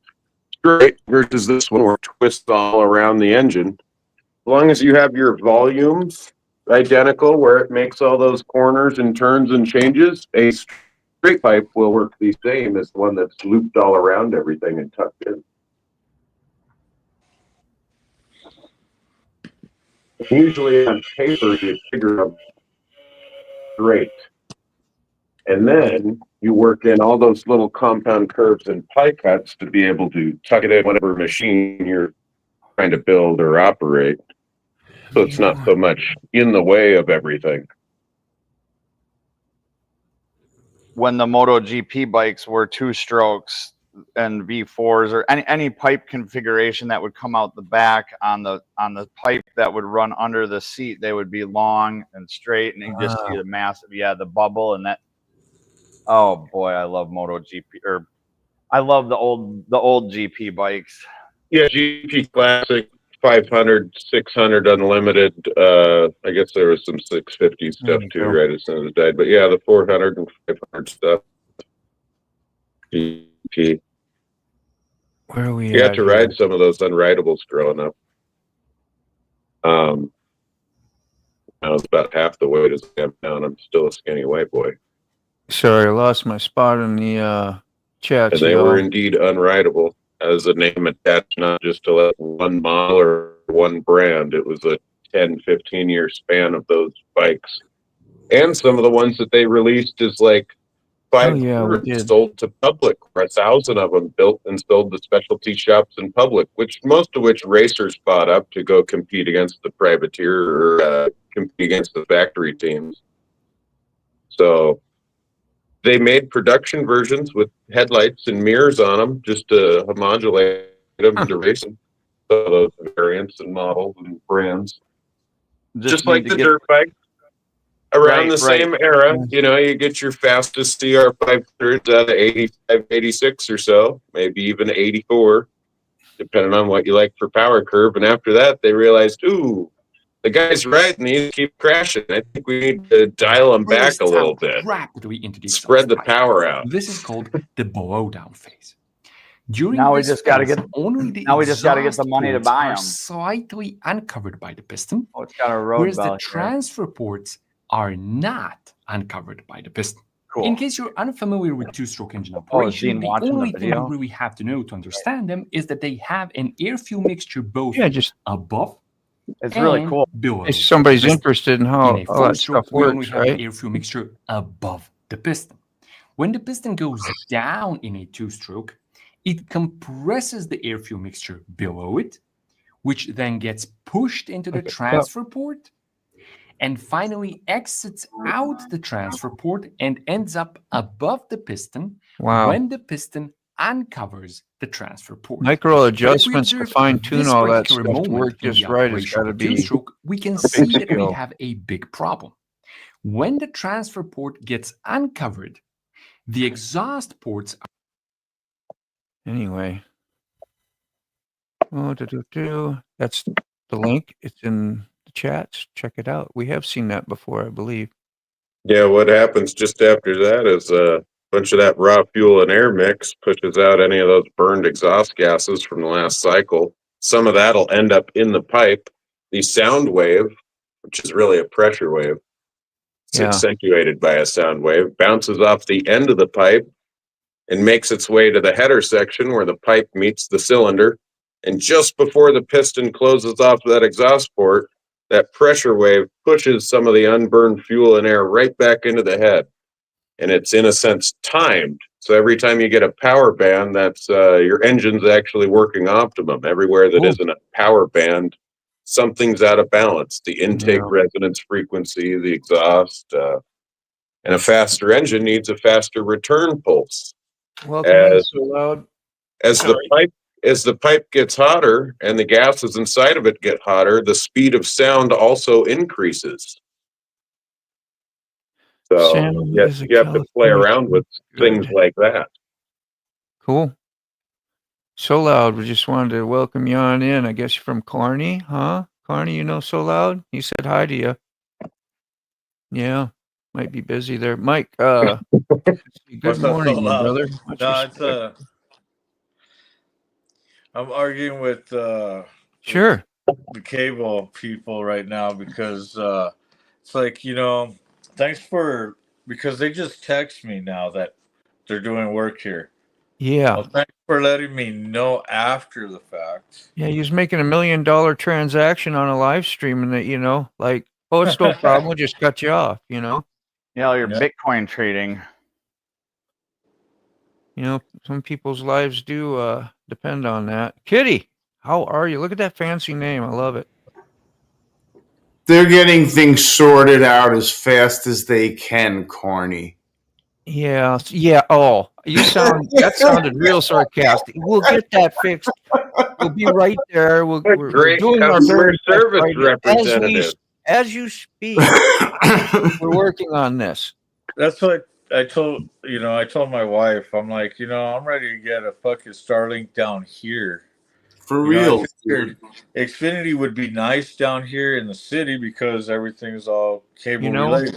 straight versus this one where it twists all around the engine. As long as you have your volumes identical, where it makes all those corners and turns and changes, a straight pipe will work the same as the one that's looped all around everything and tucked in. Usually on paper, you figure out straight. And then you work in all those little compound curves and pie cuts to be able to tuck it in whatever machine you're trying to build or operate. So it's not so much in the way of everything. When the MotoGP bikes were two strokes and V4s or any pipe configuration that would come out the back on the pipe that would run under the seat, they would be long and straight, and you just see the massive, the bubble and that. Oh boy, I love MotoGP, or I love the old GP bikes. Yeah, GP Classic 500, 600 Unlimited. I guess there was some 650 stuff too, right as soon as it died. But yeah, the 400 and 500 stuff. GP. Where are we You at had to here? ride some of those unridables growing up. I was about half the weight as I am now, and I'm still a skinny white boy. Sorry, I lost my spot in the chat. And they were indeed unrideable, as a name attached, not just to like one model or one brand. It was a 10, 15-year span of those bikes. And some of the ones that they released is like 500 sold to public, or 1,000 of them built and sold to specialty shops in public, most of which racers bought up to go compete against the privateer or compete against the factory teams. So they made production versions with headlights and mirrors on them just to homologate them to racing. So those variants and models and brands. Just like the dirt bike. Around the same era, you get your fastest CR 500s out of 85, 86 or so, maybe even 84, depending on what you like for power curve. And after that, they realized, ooh, the guys riding these keep crashing. I think we need to dial them back a little bit. Spread the power out. This is called the blow down phase. During Now we this just got to phase, get. only the Now we just got to get the exhaust money to ports buy are them. slightly uncovered by the piston, Oh, it's got a road whereas the belt here. transfer ports are not uncovered by the piston. Cool. In case you're unfamiliar with two-stroke engine Dean operation, the watching the only thing you video? really have to know to understand them is that they have an air-fuel mixture both Yeah, just above It's really and cool. below. if somebody's the piston. interested in In how a all that four-stroke, stuff we only works, have an right? air-fuel mixture above the piston. When the piston goes down in a two-stroke, it compresses the air-fuel mixture below it, which then gets pushed into the Okay, so- transfer port, and finally exits out the transfer port and ends up above the piston Wow. when the piston uncovers the transfer port. Micro But if we adjustments to observe fine tune this all that particular stuff to moment work in the just right has operation got of to a be. two-stroke, we can see that we skill. have a big problem. When the transfer port gets uncovered, the exhaust ports Anyway. Oh, that's the link. It's in the chats. Check it out. We have seen that before, I believe. Yeah, what happens just after that is a bunch of that raw fuel and air mix pushes out any of those burned exhaust gases from the last cycle. Some of that'll end up in the pipe. The sound wave, which is really a pressure wave, it's Yeah. accentuated by a sound wave, bounces off the end of the pipe and makes its way to the header section where the pipe meets the cylinder. And just before the piston closes off that exhaust port, that pressure wave pushes some of the unburned fuel and air right back into the head. And it's in a sense timed. So every time you get a power band, that's your engine's actually working optimum. Everywhere that Cool. isn't a power band, something's out of balance. The intake Yeah. resonance frequency, the exhaust, and a faster engine needs a faster return pulse. Welcome in, As so loud. as the pipe gets hotter and the gases inside of it get hotter, the speed of sound also increases. So Sam you is a have to play California around with things Good. like that. Cool. So Loud, we just wanted to welcome you on in. I guess you're from Kearney, huh? Kearney, you know So Loud? He said hi to you. Yeah, might be busy there. Mike, good What's up, morning, So my Loud? brother. Much No, respect. it's I'm arguing with Sure. the cable people right now because it's like, thanks for because they just text me now that they're doing work here. Yeah. Well, thanks for letting me know after the fact. Yeah, he was making $1 million transaction on a live stream and that, like, oh, it's no problem. We'll just cut you off, Your Yeah. Bitcoin trading. Some people's lives do depend on that. Kitty, how are you? Look at that fancy name. I love it. They're getting things sorted out as fast as they can, Carney. Yeah. Oh, that sounded real sarcastic. We'll get that fixed. We'll be right there. We're Great doing our customer very best service right now. representative. As you speak, we're working on this. That's what I told my wife. I'm like, I'm ready to get a fucking Starlink down here. For You know, real. I figured Xfinity would be nice down here in the city because everything's all cable related.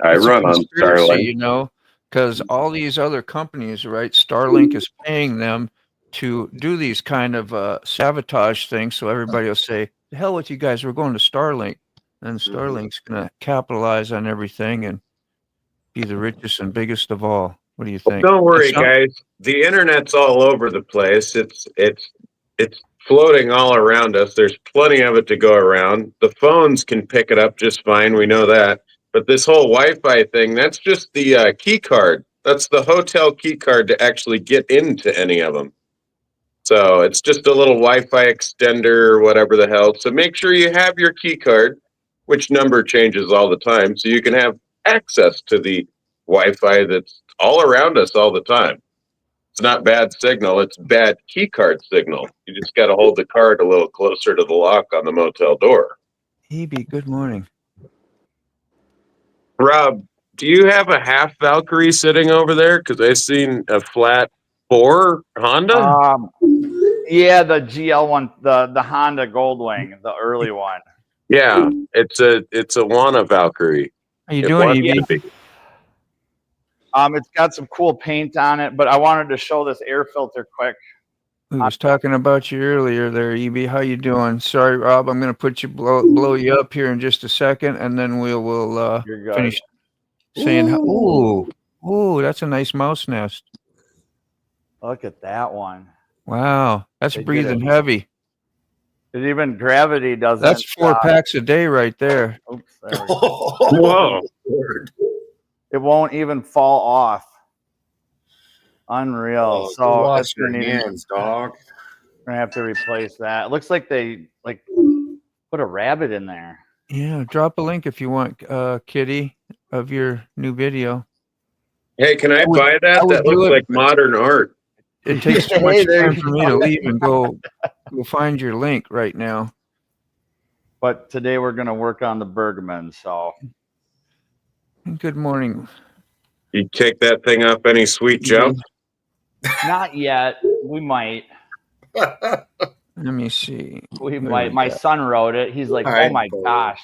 I It's a run on conspiracy, Starlink. because all these other companies, right? Starlink is paying them to do these kind of sabotage things. So everybody will say, "The hell with you guys, we're going to Starlink," and Starlink's going to capitalize on everything and be the richest and biggest of all. What do you think? Don't worry, That's not- guys. The internet's all over the place. It's floating all around us. There's plenty of it to go around. The phones can pick it up just fine. We know that. But this whole Wi-Fi thing, that's just the key card. That's the hotel key card to actually get into any of them. So it's just a little Wi-Fi extender or whatever the hell. So make sure you have your key card, which number changes all the time, so you can have access to the Wi-Fi that's all around us all the time. It's not bad signal, it's bad key card signal. You just got to hold the card a little closer to the lock on the motel door. Hebe, good morning. Rob, do you have a half Valkyrie sitting over there? Because I seen a flat 4 Honda. Yeah, the GL one, the Honda Goldwing, the early one. Yeah, it's a Wana Valkyrie. How you It doing, wants to Hebe? be. It's got some cool paint on it, but I wanted to show this air filter quick. We was talking about you earlier there, Hebe. How you doing? Sorry, Rob. I'm going to put you blow you up here in just a second, and then we'll You're good. finish saying. Ooh, Oh, that's a nice mouse nest. Look at that one. Wow, that's They did breathing it. heavy. Even gravity doesn't. That's 4 packs a day right there. Oops, there we go. Whoa. Lord. It won't even fall off. Unreal. Oh, So wash it's gonna your need. hands, dog. We're gonna have to replace that. It looks like they put a rabbit in there. Yeah, drop a link if you want, Kitty, of your new video. Hey, can I would- buy that? I would That do looks it, like but- modern art. It takes too Hey, much there time you for me to leave and go find your link right now. But today we're gonna work on the Bergman. So Good morning. You take that thing up any sweet jump? not yet. We might. Let me see. We There might. we My go. son wrote it. He's like, All "Oh right, my cool. gosh."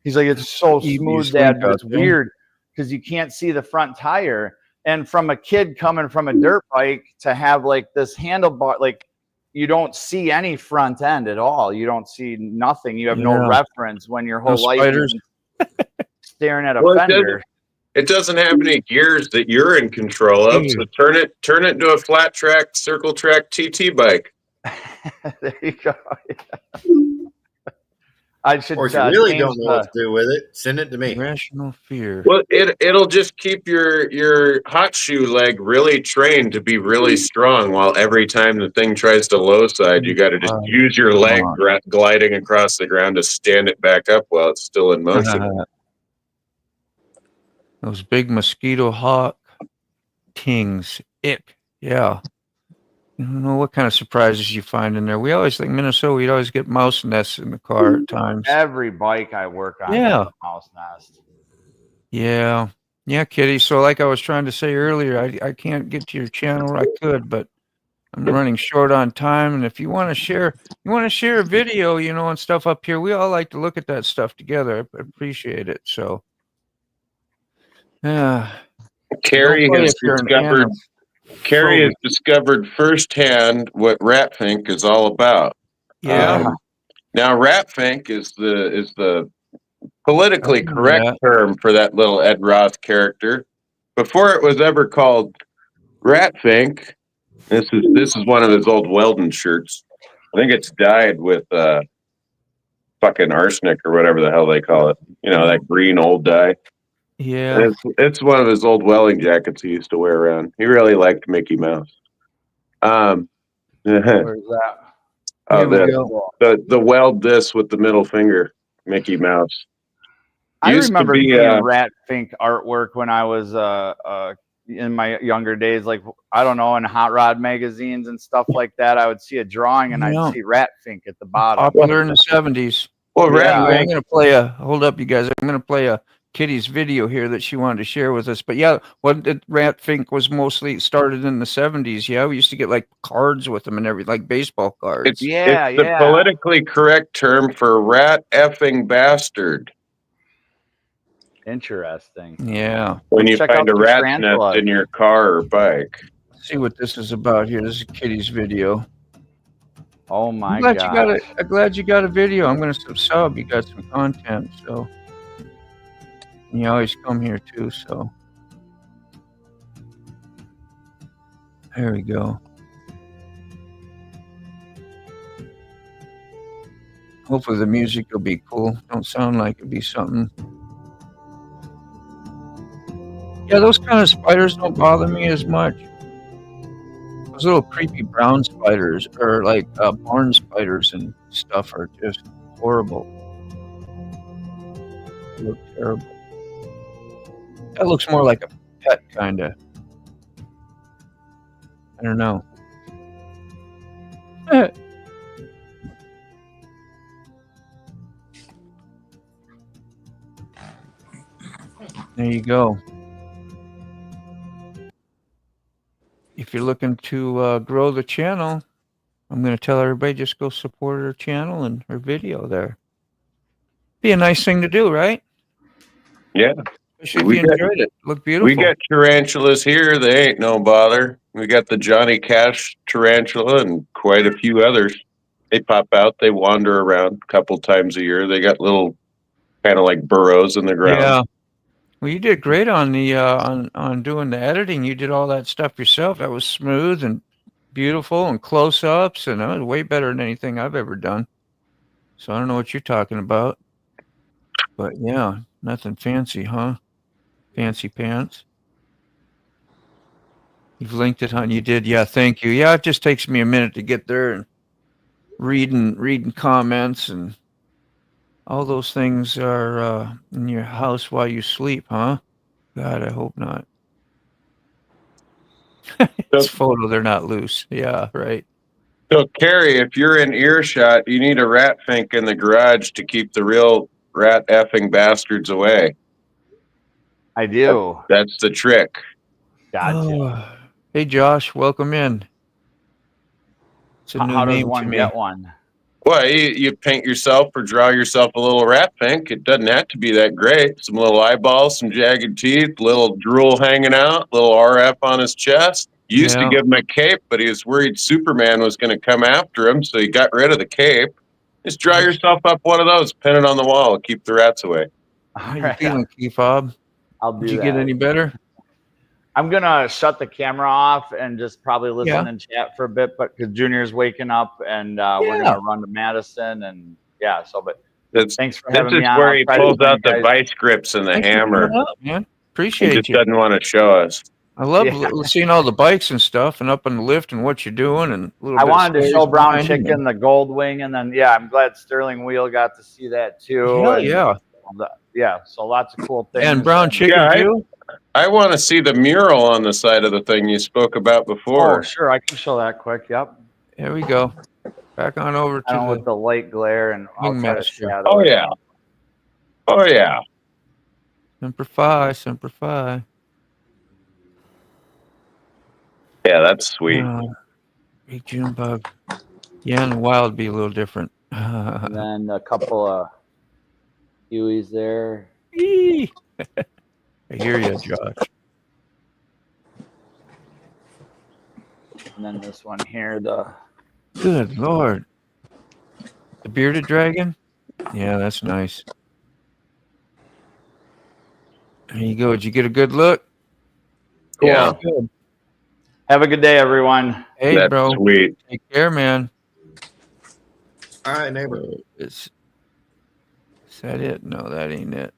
He's like, "It's so Easiest smooth, link Dad, but out it's there. weird because you can't see the front tire." And from a kid coming from a dirt bike to have like this handlebar, like you don't see any front end at all. You don't see nothing. You have no Yeah. reference when your whole life spiders. is staring at a Well, it fender. It doesn't have any gears that you're in control of. So turn it into a flat track, circle track TT bike. There you go. I should. Or if you really change don't know what to do with it, send it to me. Irrational fear. Well, it'll just keep your hot shoe leg really trained to be really strong. While every time the thing tries to low side, you got to just use your leg gliding across the ground to stand it back up while it's still in motion. Those big mosquito hawk kings. Ick. Yeah. I don't know what kind of surprises you find in there. We always think Minnesota, we'd always get mouse nests in the car at times. Every bike I work on Yeah. has a mouse nest. Yeah. Yeah, Kitty. So like I was trying to say earlier, I can't get to your channel. I could, but I'm running short on time. And if you want to share a video, and stuff up here, we all like to look at that stuff together. I appreciate it. So yeah. Carrie Don't play has if you're an discovered animal. Carrie has discovered firsthand what Ratfink is all about. Yeah. Now Ratfink is the politically I remember correct that. term for that little Ed Roth character. Before it was ever called Ratfink, this is one of his old Weldon shirts. I think it's dyed with fucking arsenic or whatever the hell they call it. That green old dye. Yeah. It's one of his old welding jackets he used to wear around. He really liked Mickey Mouse. Where's that? Here we go. the weld this with the middle finger, Mickey Mouse. I Used to remember be, seeing Rat Fink artwork when I was in my younger days, like I don't know, in hot rod magazines and stuff like that. I would see a drawing and Yeah. I'd see Rat Fink at the bottom. Popular in the 70s. Well, Yeah. Anyway, I'm Ratfink, going to play hold up, you guys. I'm going to play a Kitty's video here that she wanted to share with us. But yeah, Rat Fink was mostly started in the 70s. Yeah, we used to get like cards with them and everything, like baseball cards. it's the politically correct term for rat effing bastard. Interesting. Yeah. When you Check find out a the rat's tarantula. nest in your car or bike. Let's see what this is about here. This is Kitty's video. Oh my I'm glad god. I'm glad you got a video. I'm going to sub. You got some content, so. And you always come here too, so. There we go. Hopefully the music will be cool. Don't sound like it'd be something. Yeah, those kind of spiders don't bother me as much. Those little creepy brown spiders, or like barn spiders and stuff, are just horrible. They look terrible. That looks more like a pet, kind of. I don't know. There you go. If you're looking to grow the channel, I'm going to tell everybody just go support her channel and her video there. Be a nice thing to do, right? Yeah. Especially if you enjoyed it. Look beautiful. We got tarantulas here. They ain't no bother. We got the Johnny Cash tarantula and quite a few others. They pop out. They wander around a couple times a year. They got little kind of like burrows in the ground. Yeah. Well, you did great on the on doing the editing. You did all that stuff yourself. That was smooth and beautiful and close-ups, and that was way better than anything I've ever done. So I don't know what you're talking about, but yeah, nothing fancy, huh? Fancy pants. You've linked it, huh? You did, yeah. Thank you. Yeah, it just takes me a minute to get there and reading comments and all those things are in your house while you sleep, huh? God, I hope not. This photo, they're not loose. Yeah, right. So, Carrie, if you're in earshot, you need a rat fink in the garage to keep the real rat effing bastards away. I do. That's the trick. Gotcha. Oh. Hey, Josh, welcome in. It's a new How does name to one me. get one? Well, you paint yourself or draw yourself a little rat fink. It doesn't have to be that great. Some little eyeballs, some jagged teeth, little drool hanging out, little RF on his chest. Used to Yeah. give him a cape, but he was worried Superman was going to come after him, so he got rid of the cape. Just draw yourself up one of those, pin it on the wall, keep the rats away. How you feeling, Key-Fob? I'll do Did you that. get any better? I'm gonna shut the camera off and just probably listen Yeah. and chat for a bit, but because Junior's waking up and we're gonna run to Madison and yeah. So, but That's thanks for this having is me on. where I'll he try to pulls join out you the guys. vice grips and the Thanks for hammer. coming up, man. He Appreciate just you. doesn't want to show us. I love Yeah. seeing all the bikes and stuff and up on the lift and what you're doing and a little I bit of wanted to show stories Brown behind it. Chicken the Gold Wing, and then yeah, I'm glad Sterling Wheel got to see that too. Hell and yeah. yeah. So lots of cool things. And Brown Chicken Yeah, too? I want to see the mural on the side of the thing you spoke about before. Oh, sure, I can show that quick. Yep. There we go. Back on over I don't know to with the light glare and I'll try to Wingmaster. shadow. Oh it. yeah. Oh yeah. Semper Fi, Semper Fi. Yeah, that's sweet. Big June bug. Yeah, and the wild would be a little different. And then a couple of Hueys there. Eee. I hear you, Josh. And then this one here, the Good Lord. The bearded dragon? Yeah, that's nice. There you go. Did you get a good look? Cool. Yeah. Good. Have a good day, everyone. Hey, That's bro. sweet. Take care, man. All right, neighbor. Is that it? No, that ain't it.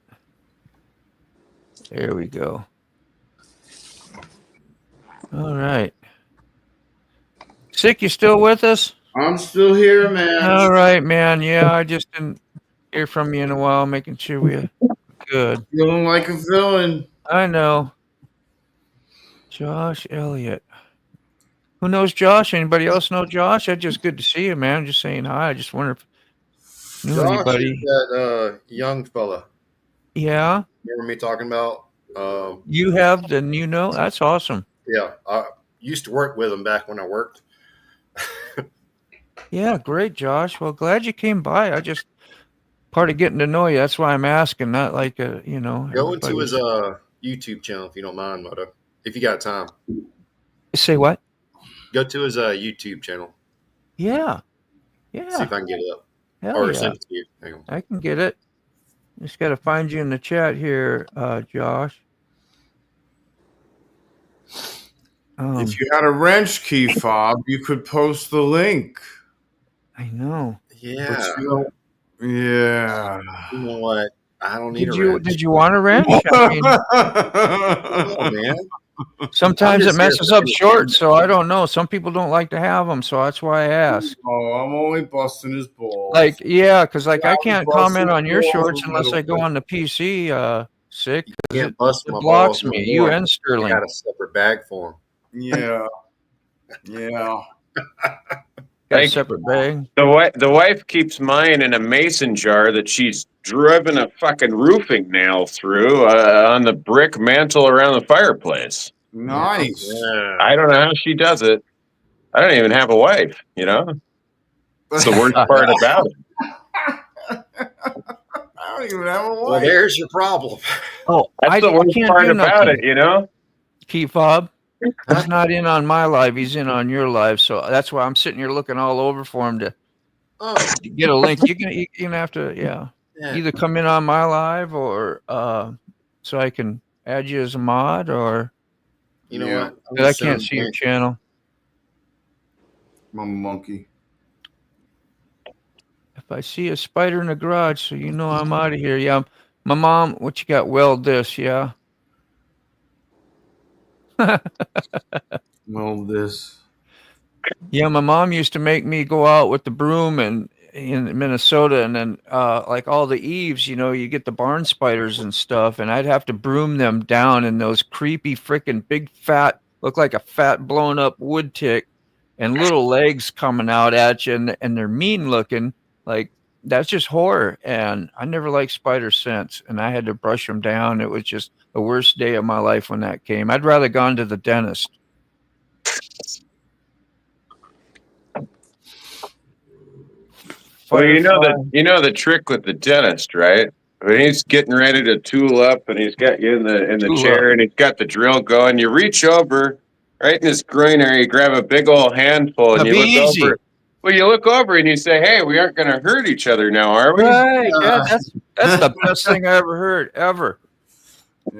There we go. All right. Sick, you still with us? I'm still here, man. All right, man. Yeah, I just didn't hear from you in a while, making sure we're good. Feeling like a villain. I know. Josh Elliott. Who knows Josh? Anybody else know Josh? That's just good to see you, man. I'm just saying hi. I just wonder if you knew Josh anybody. is that young fella. Yeah, Remember me talking about? you have, then you know. That's awesome. Yeah, I used to work with him back when I worked. Yeah, great, Josh. Well, glad you came by. I just part of getting to know you. That's why I'm asking. Not like Go into his YouTube channel if you don't mind, Moto. If you got time, Say what? go to his YouTube channel. Yeah, See if yeah. I can get it up Hell or yeah. send it to you. Hang on. I can get it. Just got to find you in the chat here, Josh. If you had a wrench key fob, you could post the link. I know. But Yeah, you don't. Yeah. you know what? I don't need Did a you wrench. did you want a wrench? I mean, Oh, man. sometimes I'm it just messes here up for short, so I don't know. Some people don't like to have them, so that's why I ask. Oh, I'm only busting his balls. Like, yeah, because like Yeah, I I can't was comment busting on your balls shorts a unless little I go bit. on the PC. Sick. You 'Cause can't bust it my blocks balls no me. You more. and I Sterling. got a separate bag for him. Yeah. Yeah. Got a Like- separate bag. The wife keeps mine in a mason jar that she's driven a fucking roofing nail through on the brick mantle around the fireplace. Nice. Yeah. I don't know how she does it. I don't even have a wife, you know? It's the worst part about it. I don't even have a Well, wife. there's your problem. Oh, That's the worst can't part do about nothing. it, you know? Key fob. He's not in on my live. He's in on your live. So that's why I'm sitting here looking all over for him to Oh, get a link. You're gonna have to, yeah, yeah. either come in on my live or so I can add you as a mod, or You know Yeah. what? I'm 'cause I just can't sending see your link. channel. I'm a monkey. If I see a spider in the garage, so you know I'm out of here. Yeah, my mom. What you got? Weld this, yeah. Well, this. Yeah, my mom used to make me go out with the broom and in Minnesota, and then like all the eaves, you get the barn spiders and stuff, and I'd have to broom them down in those creepy freaking big fat, look like a fat blown up wood tick, and little legs coming out at you, and they're mean looking. Like that's just horror, and I never liked spiders since, and I had to brush them down. It was just the worst day of my life when that came. I'd rather gone to the dentist. Well, Firefly. you know the trick with the dentist, right? When he's getting ready to tool up and he's got you in the Tool chair and he's got the drill going, you reach over right in his groin area, you grab a big old handful and Now, you be look easy. over. Well, you look over and you say, "Hey, we aren't going to hurt each other now, are we?" Right. Yeah, that's the best thing I ever heard, ever.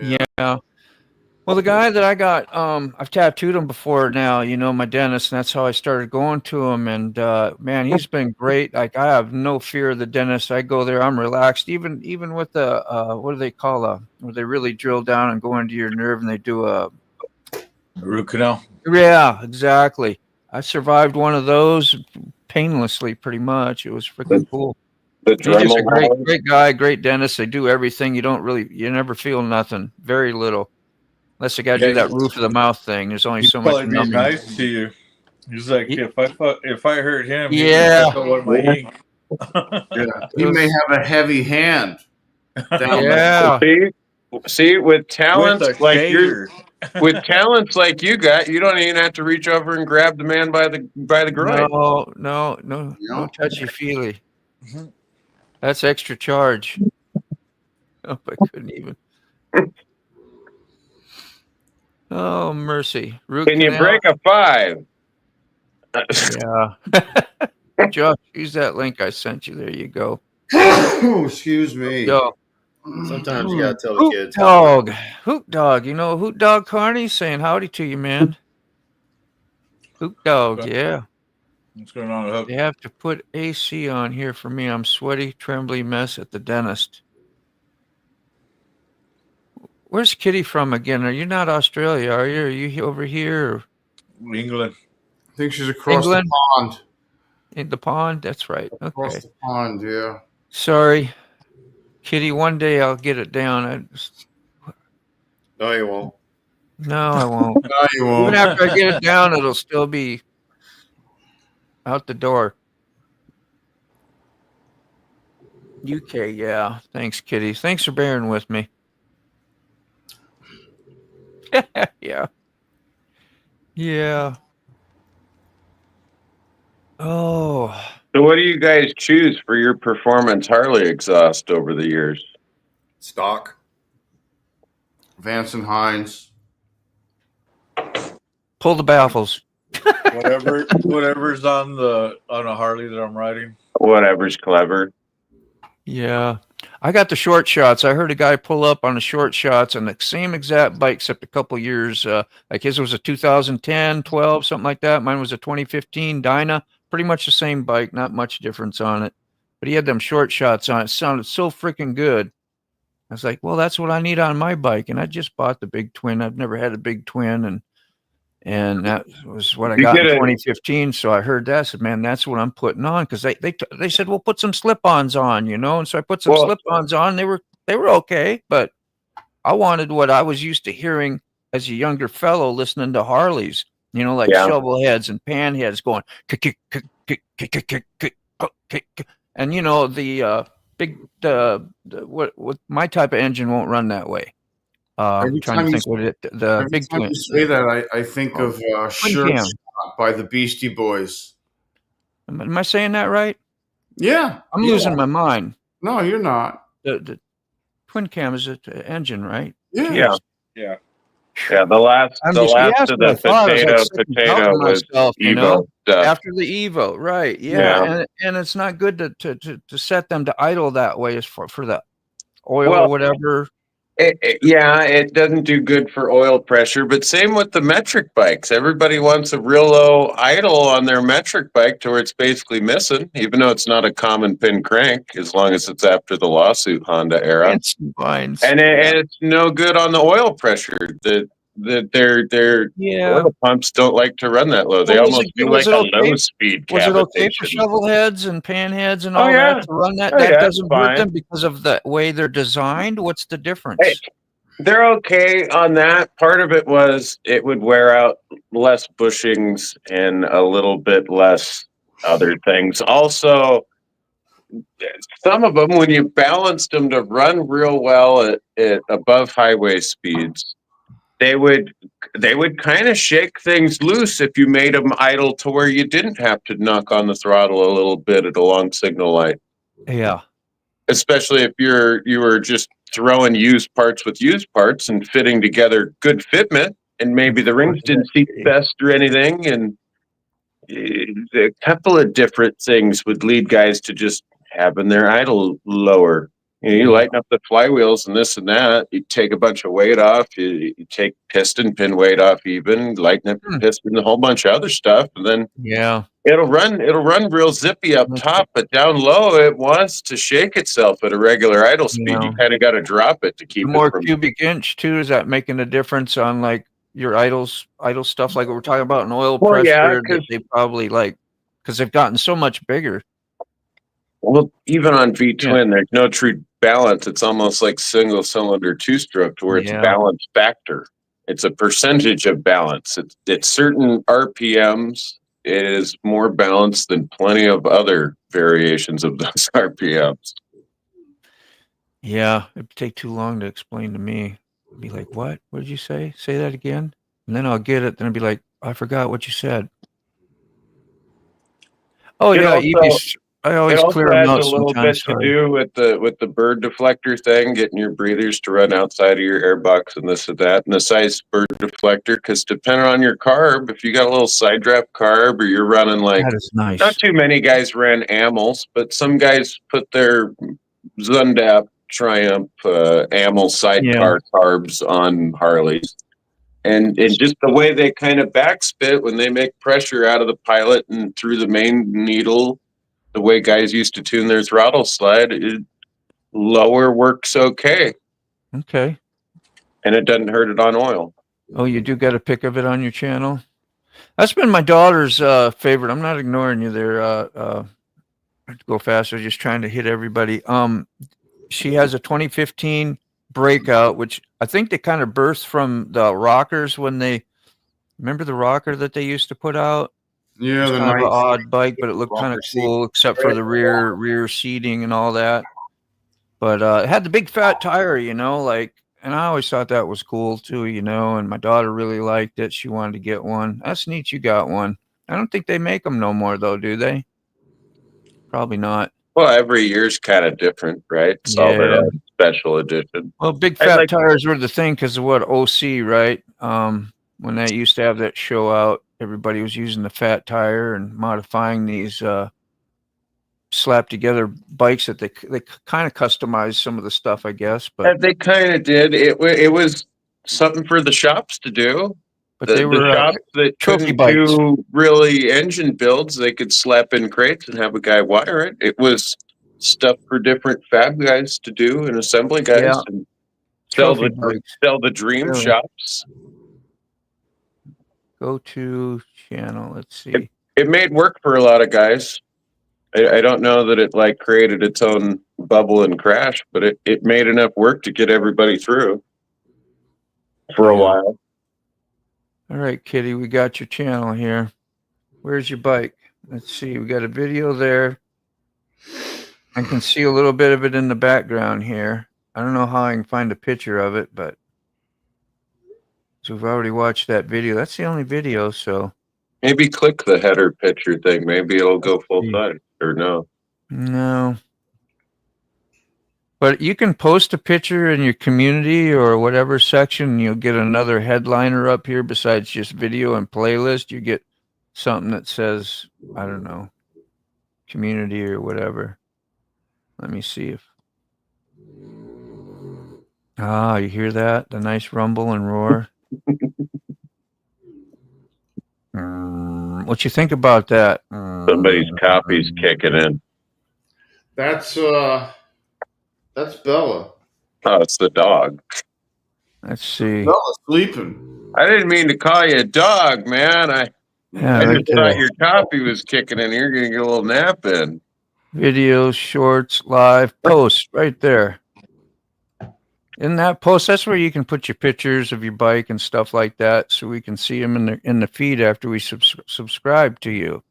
Yeah. Well, the guy that I got, I've tattooed him before now, my dentist, and that's how I started going to him. And man, he's been great. Like I have no fear of the dentist. I go there, I'm relaxed. Even with the what do they call where they really drill down and go into your nerve and they do a Root canal. yeah, exactly. I survived one of those painlessly, pretty much. It was freaking cool. The He's just a Dremel. great guy, great dentist. They do everything. You never feel nothing. Very little. Unless they got to do that roof of the mouth thing. There's only He'd so much probably be numbing. nice to you. He's like, if I hurt him, Yeah. he'd suck out my ink. Yeah. He may have a heavy hand. Down Yeah. See, with talents With a like shader. with talents like you got, you don't even have to reach over and grab the man by the groin. No touchy feely. That's extra charge. Oh, I couldn't even. Oh, mercy. Root Can you canal. break a 5? Yeah. Josh, use that link I sent you. There you go. Excuse me. Yo. Sometimes you gotta tell the Hoot kids. dog. Hoot dog. Hoot dog Carney saying howdy to you, man. Hoot dog, yeah. What's going on, Hook? They have to put AC on here for me. I'm sweaty, trembly mess at the dentist. Where's Kitty from again? Are you not Australia, are you? Are you over here or England. I think she's across England? the pond. in the pond? That's right. Across Okay. the pond, yeah. Sorry. Kitty, one day I'll get it down. No, you won't. No, I won't. No, you Even won't. after I get it down, it'll still be out the door. UK, yeah. Thanks, Kitty. Thanks for bearing with me. Yeah. Yeah. Oh, So what do you guys choose for your performance Harley exhaust over the years? Stock. Vance and Hines. pull the baffles. Whatever's on a Harley that I'm riding. Whatever's clever. Yeah. I got the short shots. I heard a guy pull up on the short shots on the same exact bike, except a couple years. Like his was a 2010, 12, something like that. Mine was a 2015 Dyna. Pretty much the same bike, not much difference on it. But he had them short shots on it. Sounded so freaking good. I was like, well, that's what I need on my bike. And I just bought the big twin. I've never had a big twin. And that was what I You got in get it. 2015. So I heard that. I said, man, that's what I'm putting on. Because they said, well, put some slip-ons on, And so I put some Well- slip-ons on. They were okay. But I wanted what I was used to hearing as a younger fellow listening to Harleys. Like Yeah. shovel heads and pan heads going kick, kick, kick, kick, kick, kick, kick, kick, oh, kick, kick. And the big what my type of engine won't run that way. I'm Every trying time to you think what it the Every big time twin. you say that, I think of Sure Cam. Shot by the Beastie Boys. Am I saying that right? Yeah. I'm yeah. losing my mind. No, you're not. The twin cam is an engine, right? Yeah. Yeah. Yeah, the last I'm the just last yes, of I the thought. I was like second potato doubting was myself, Evo stuff. after the Evo, right? Yeah, and it's not good to set them to idle that way as for the oil Well, or whatever. Yeah, it doesn't do good for oil pressure, but same with the metric bikes. Everybody wants a real low idle on their metric bike to where it's basically missing, even though it's not a common pin crank, as long as it's after the lawsuit Honda era. It's lines. And it's no good on the oil pressure. Their Yeah. oil pumps don't like to run that low. They Well, was almost it- do was like it a okay- low speed Was it okay for cavitation. shovel heads and pan heads and Oh, all yeah. that to run that? Oh, That yeah, doesn't it's fine. hurt them because of the way they're designed? What's the difference? Hey, they're okay on that. Part of it was it would wear out less bushings and a little bit less other things. Also, some of them, when you balanced them to run real well at above highway speeds, they would kind of shake things loose if you made them idle to where you didn't have to knock on the throttle a little bit at a long signal light. Yeah. Especially if you were just throwing used parts with used parts and fitting together good fitment, and maybe the rings didn't seat best or anything, and a couple of different things would lead guys to just having their idle lower. You lighten up the flywheels and this and that. You take a bunch of weight off. You take piston pin weight off, even lighten up the piston, a whole bunch of other stuff, and then Yeah. it'll run real zippy up top, but down low it wants to shake itself at a regular idle speed. Yeah. You kind of got to drop it to keep The more it from. cubic inch too, is that making a difference on like your idle stuff like what we're talking about in oil Well, yeah, pressure? 'cause- That they probably like because they've gotten so much bigger. Well, even on V twin, there's no true balance. It's almost like single cylinder two stroke, to where it's Yeah. balance factor. It's a percentage of balance. It's certain RPMs. It is more balanced than plenty of other variations of those RPMs. Yeah, it'd take too long to explain to me. I'd be like, "What? What did you say? Say that again." And then I'll get it. Then I'd be like, "I forgot what you said." Oh It yeah, also- EVs. I always It also clear them has out a little bit sometimes. to Sorry. do with the bird deflector thing, getting your breathers to run outside of your airbox and this and that, and the size bird deflector. Because depending on your carb, if you got a little side draft carb, or you're running like, That is nice. not too many guys ran AMLs, but some guys put their Zundap Triumph AML sidecar carbs on Harleys. And just the way they kind of backspit when they make pressure out of the pilot and through the main needle, the way guys used to tune their throttle slide, lower works okay, Okay. and it doesn't hurt it on oil. Oh, you do got a pic of it on your channel? That's been my daughter's favorite. I'm not ignoring you there. I have to go faster, just trying to hit everybody. She has a 2015 Breakout, which I think they kind of birthed from the rockers when they remember the rocker that they used to put out. Yeah, It's the kind of an nice odd bike, but it looked kind of rocker seat. cool, except for the rear seating and all that. But it had the big fat tire, like, and I always thought that was cool too, and my daughter really liked it. She wanted to get one. That's neat. You got one. I don't think they make them no more though, do they? Probably not. Well, every year's kind of different, right? It's all their Yeah. own special edition. Well, big I fat like- tires were the thing because of what OC, right? When they used to have that show out, everybody was using the fat tire and modifying these slap together bikes that they kind of customized some of the stuff, I guess. But They kind of did. It was something for the shops to do. but they were shops that trophy couldn't bikes. do really engine builds. They could slap in crates and have a guy wire it. It was stuff for different fab guys to do and assembly guys Yeah. and sell Trophy the bikes. sell the dream Really? shops. Go to channel. Let's see. It made work for a lot of guys. I don't know that it like created its own bubble and crash, but it made enough work to get everybody through for a while. All right, Kitty, we got your channel here. Where's your bike? Let's see. We got a video there. I can see a little bit of it in the background here. I don't know how I can find a picture of it, but so we've already watched that video. That's the only video, so Maybe click the header picture thing. Maybe it'll go full see. time or no. no. But you can post a picture in your community or whatever section, and you'll get another headliner up here besides just video and playlist. You get something that says, I don't know, community or whatever. Let me see if Ah, you hear that? The nice rumble and roar. What you think about that? Somebody's coffee's kicking in. That's Bella. Oh, it's the dog. Let's see. Bella's sleeping. I didn't mean to call you a dog, man. I Yeah, I right just thought there. your coffee was kicking in. You're gonna get a little nap in. Videos, shorts, live, posts, right there. In that post, that's where you can put your pictures of your bike and stuff like that, so we can see them in the feed after we subscribe to you.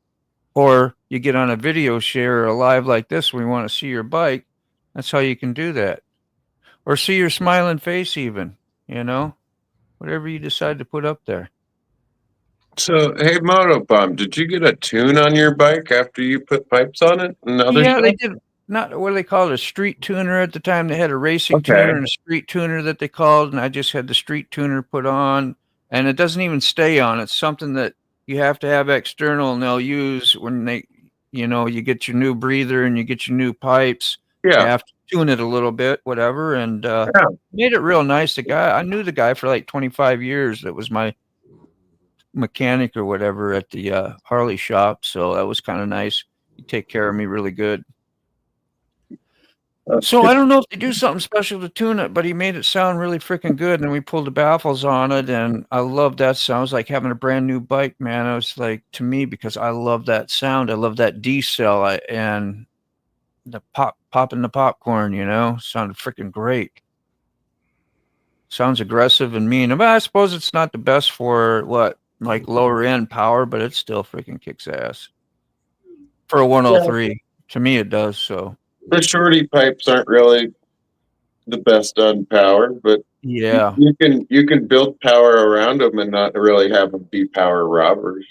Or you get on a video share or a live like this, we want to see your bike. That's how you can do that. Or see your smiling face, even. You know, whatever you decide to put up there. So, hey, Motobum, did you get a tune on your bike after you put pipes on it and other Yeah, they stuff? did. Not what do they call it, a street tuner at the time. They had a racing Okay. tuner and a street tuner that they called, and I just had the street tuner put on, and it doesn't even stay on. It's something that you have to have external, and they'll use when they, you get your new breather and you get your new pipes. You Yeah. have to tune it a little bit, whatever, and Yeah. made it real nice. The guy, I knew the guy for like 25 years. That was my mechanic or whatever at the Harley shop, so that was kind of nice. He take care of me really good. So I don't know if they do something special to tune it, but he made it sound really freaking good. And we pulled the baffles on it, and I love that sound. It was like having a brand new bike, man. I was like, to me, because I love that sound. I love that D cell and the popping the popcorn. Sounded freaking great. Sounds aggressive and mean. But I suppose it's not the best for like lower end power, but it still freaking kicks ass for a 103. To me, it does. So. The shorty pipes aren't really the best on power, but Yeah. you can build power around them and not really have them be power robbers.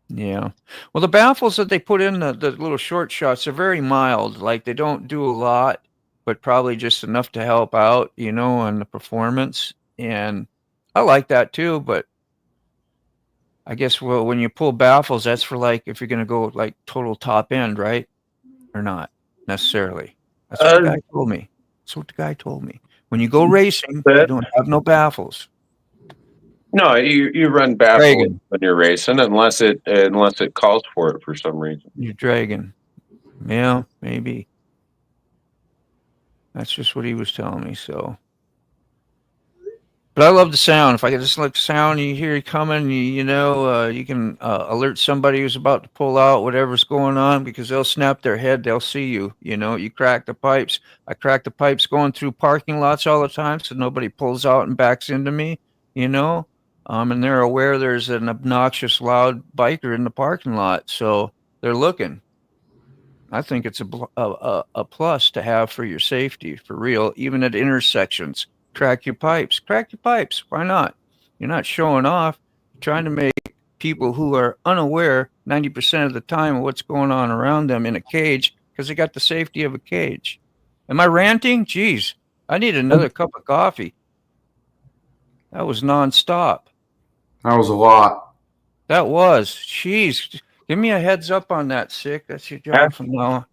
Yeah. Well, the baffles that they put in the little short shots are very mild. Like they don't do a lot, but probably just enough to help out, on the performance. And I like that too, but I guess when you pull baffles, that's for like if you're gonna go like total top end, right? Or not necessarily. That's what the guy told me. That's what the guy told me. When you go racing, you don't have no baffles. No, you run baffles Dragon. when you're racing unless it calls for it for some reason. You're dragging. Yeah, maybe. That's just what he was telling me. So, but I love the sound. If I could just let the sound, you hear it coming, you can alert somebody who's about to pull out whatever's going on because they'll snap their head. They'll see you. You crack the pipes. I crack the pipes going through parking lots all the time, so nobody pulls out and backs into me. And they're aware there's an obnoxious, loud biker in the parking lot, so they're looking. I think it's a plus to have for your safety, for real, even at intersections. Crack your pipes. Why not? You're not showing off. You're trying to make people who are unaware 90% of the time of what's going on around them in a cage because they got the safety of a cage. Am I ranting? Jeez, I need another cup of coffee. That was nonstop. That was a lot. That was. Jeez. Give me a heads up on that, Sick. That's your job from now on.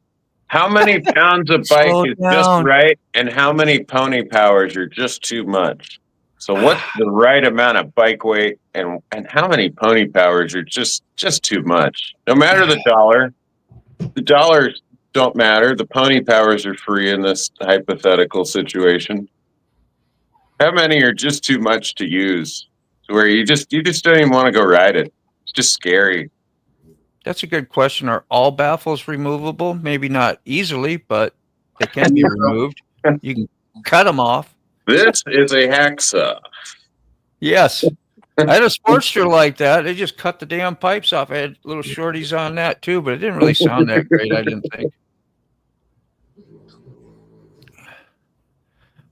How many pounds of bike Slow is down. just right, and how many pony powers are just too much? So what's the right amount of bike weight, and how many pony powers are just too much? No matter the dollars don't matter. The pony powers are free in this hypothetical situation. How many are just too much to use? To where you just don't even want to go ride it. It's just scary. That's a good question. Are all baffles removable? Maybe not easily, but they can be removed. You can cut them off. This is a hacksaw. Yes. I had a Sportster like that. They just cut the damn pipes off. I had little shorties on that too, but it didn't really sound that great, I didn't think.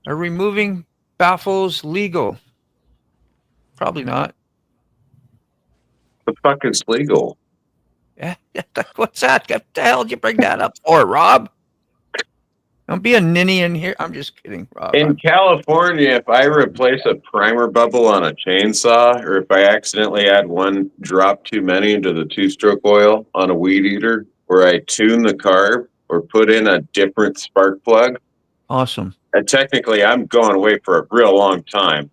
Are removing baffles legal? Probably not. The fuck is legal? Yeah, what's that? What the hell did you bring that up for, Rob? Don't be a ninny in here. I'm just kidding, Rob. In California, if I replace a primer bubble on a chainsaw, or if I accidentally add one drop too many into the two-stroke oil on a weed eater, or I tune the carb or put in a different spark plug, Awesome. And technically, I'm going away for a real long time.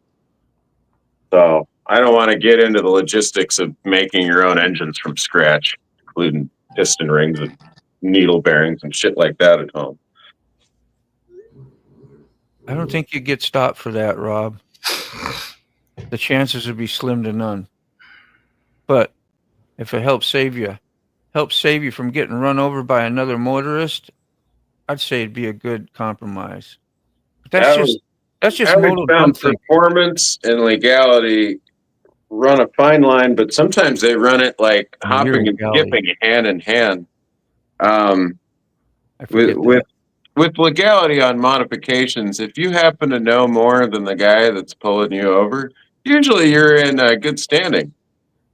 So I don't want to get into the logistics of making your own engines from scratch, including piston rings and needle bearings and shit like that at home. I don't think you get stopped for that, Rob. The chances would be slim to none. But if it helps save you from getting run over by another motorist, I'd say it'd be a good compromise. But that's just I always moto found dumb thinking. performance and legality run a fine line, but sometimes they run it like hopping and legality. skipping hand in hand. I forget With legality on modifications, if you happen to know more than the guy that's pulling you over, usually you're in good standing.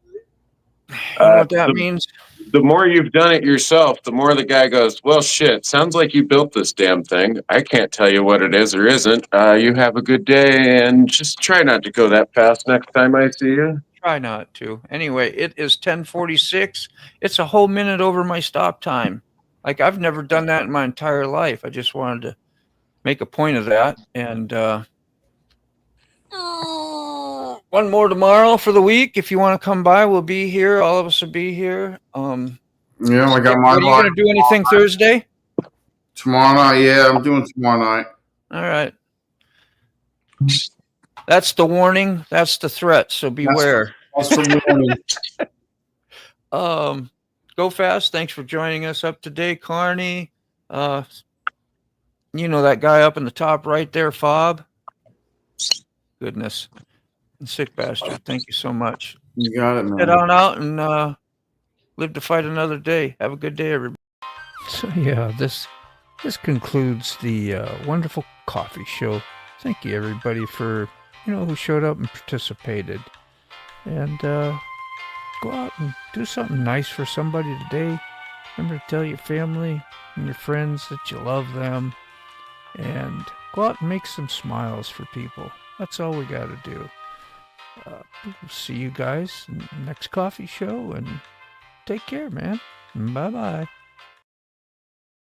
You know what that means? The more you've done it yourself, the more the guy goes, well, shit, sounds like you built this damn thing. I can't tell you what it is or isn't. You have a good day, and just try not to go that fast next time I see you. Try not to. Anyway, it is 10:46. It's a whole minute over my stop time. Like, I've never done that in my entire life. I just wanted to make a point of that. And one more tomorrow for the week. If you want to come by, we'll be here. All of us will be here. Yeah, I got my. Are you going to do anything Thursday? Tomorrow night? Yeah, I'm doing tomorrow night. All right. That's the warning. That's the threat. So beware. That's the warning. Go Fast. Thanks for joining us up today, Carney. You know that guy up in the top right there, Fob. Goodness. And Sick Bastard. Thank you so much. You got it, man. Head on out and live to fight another day. Have a good day, everybody. So yeah, this concludes the wonderful coffee show. Thank you, everybody, for who showed up and participated. And go out and do something nice for somebody today. Remember to tell your family and your friends that you love them. And go out and make some smiles for people. That's all we got to do. We'll see you guys in the next coffee show. And take care, man. Bye-bye.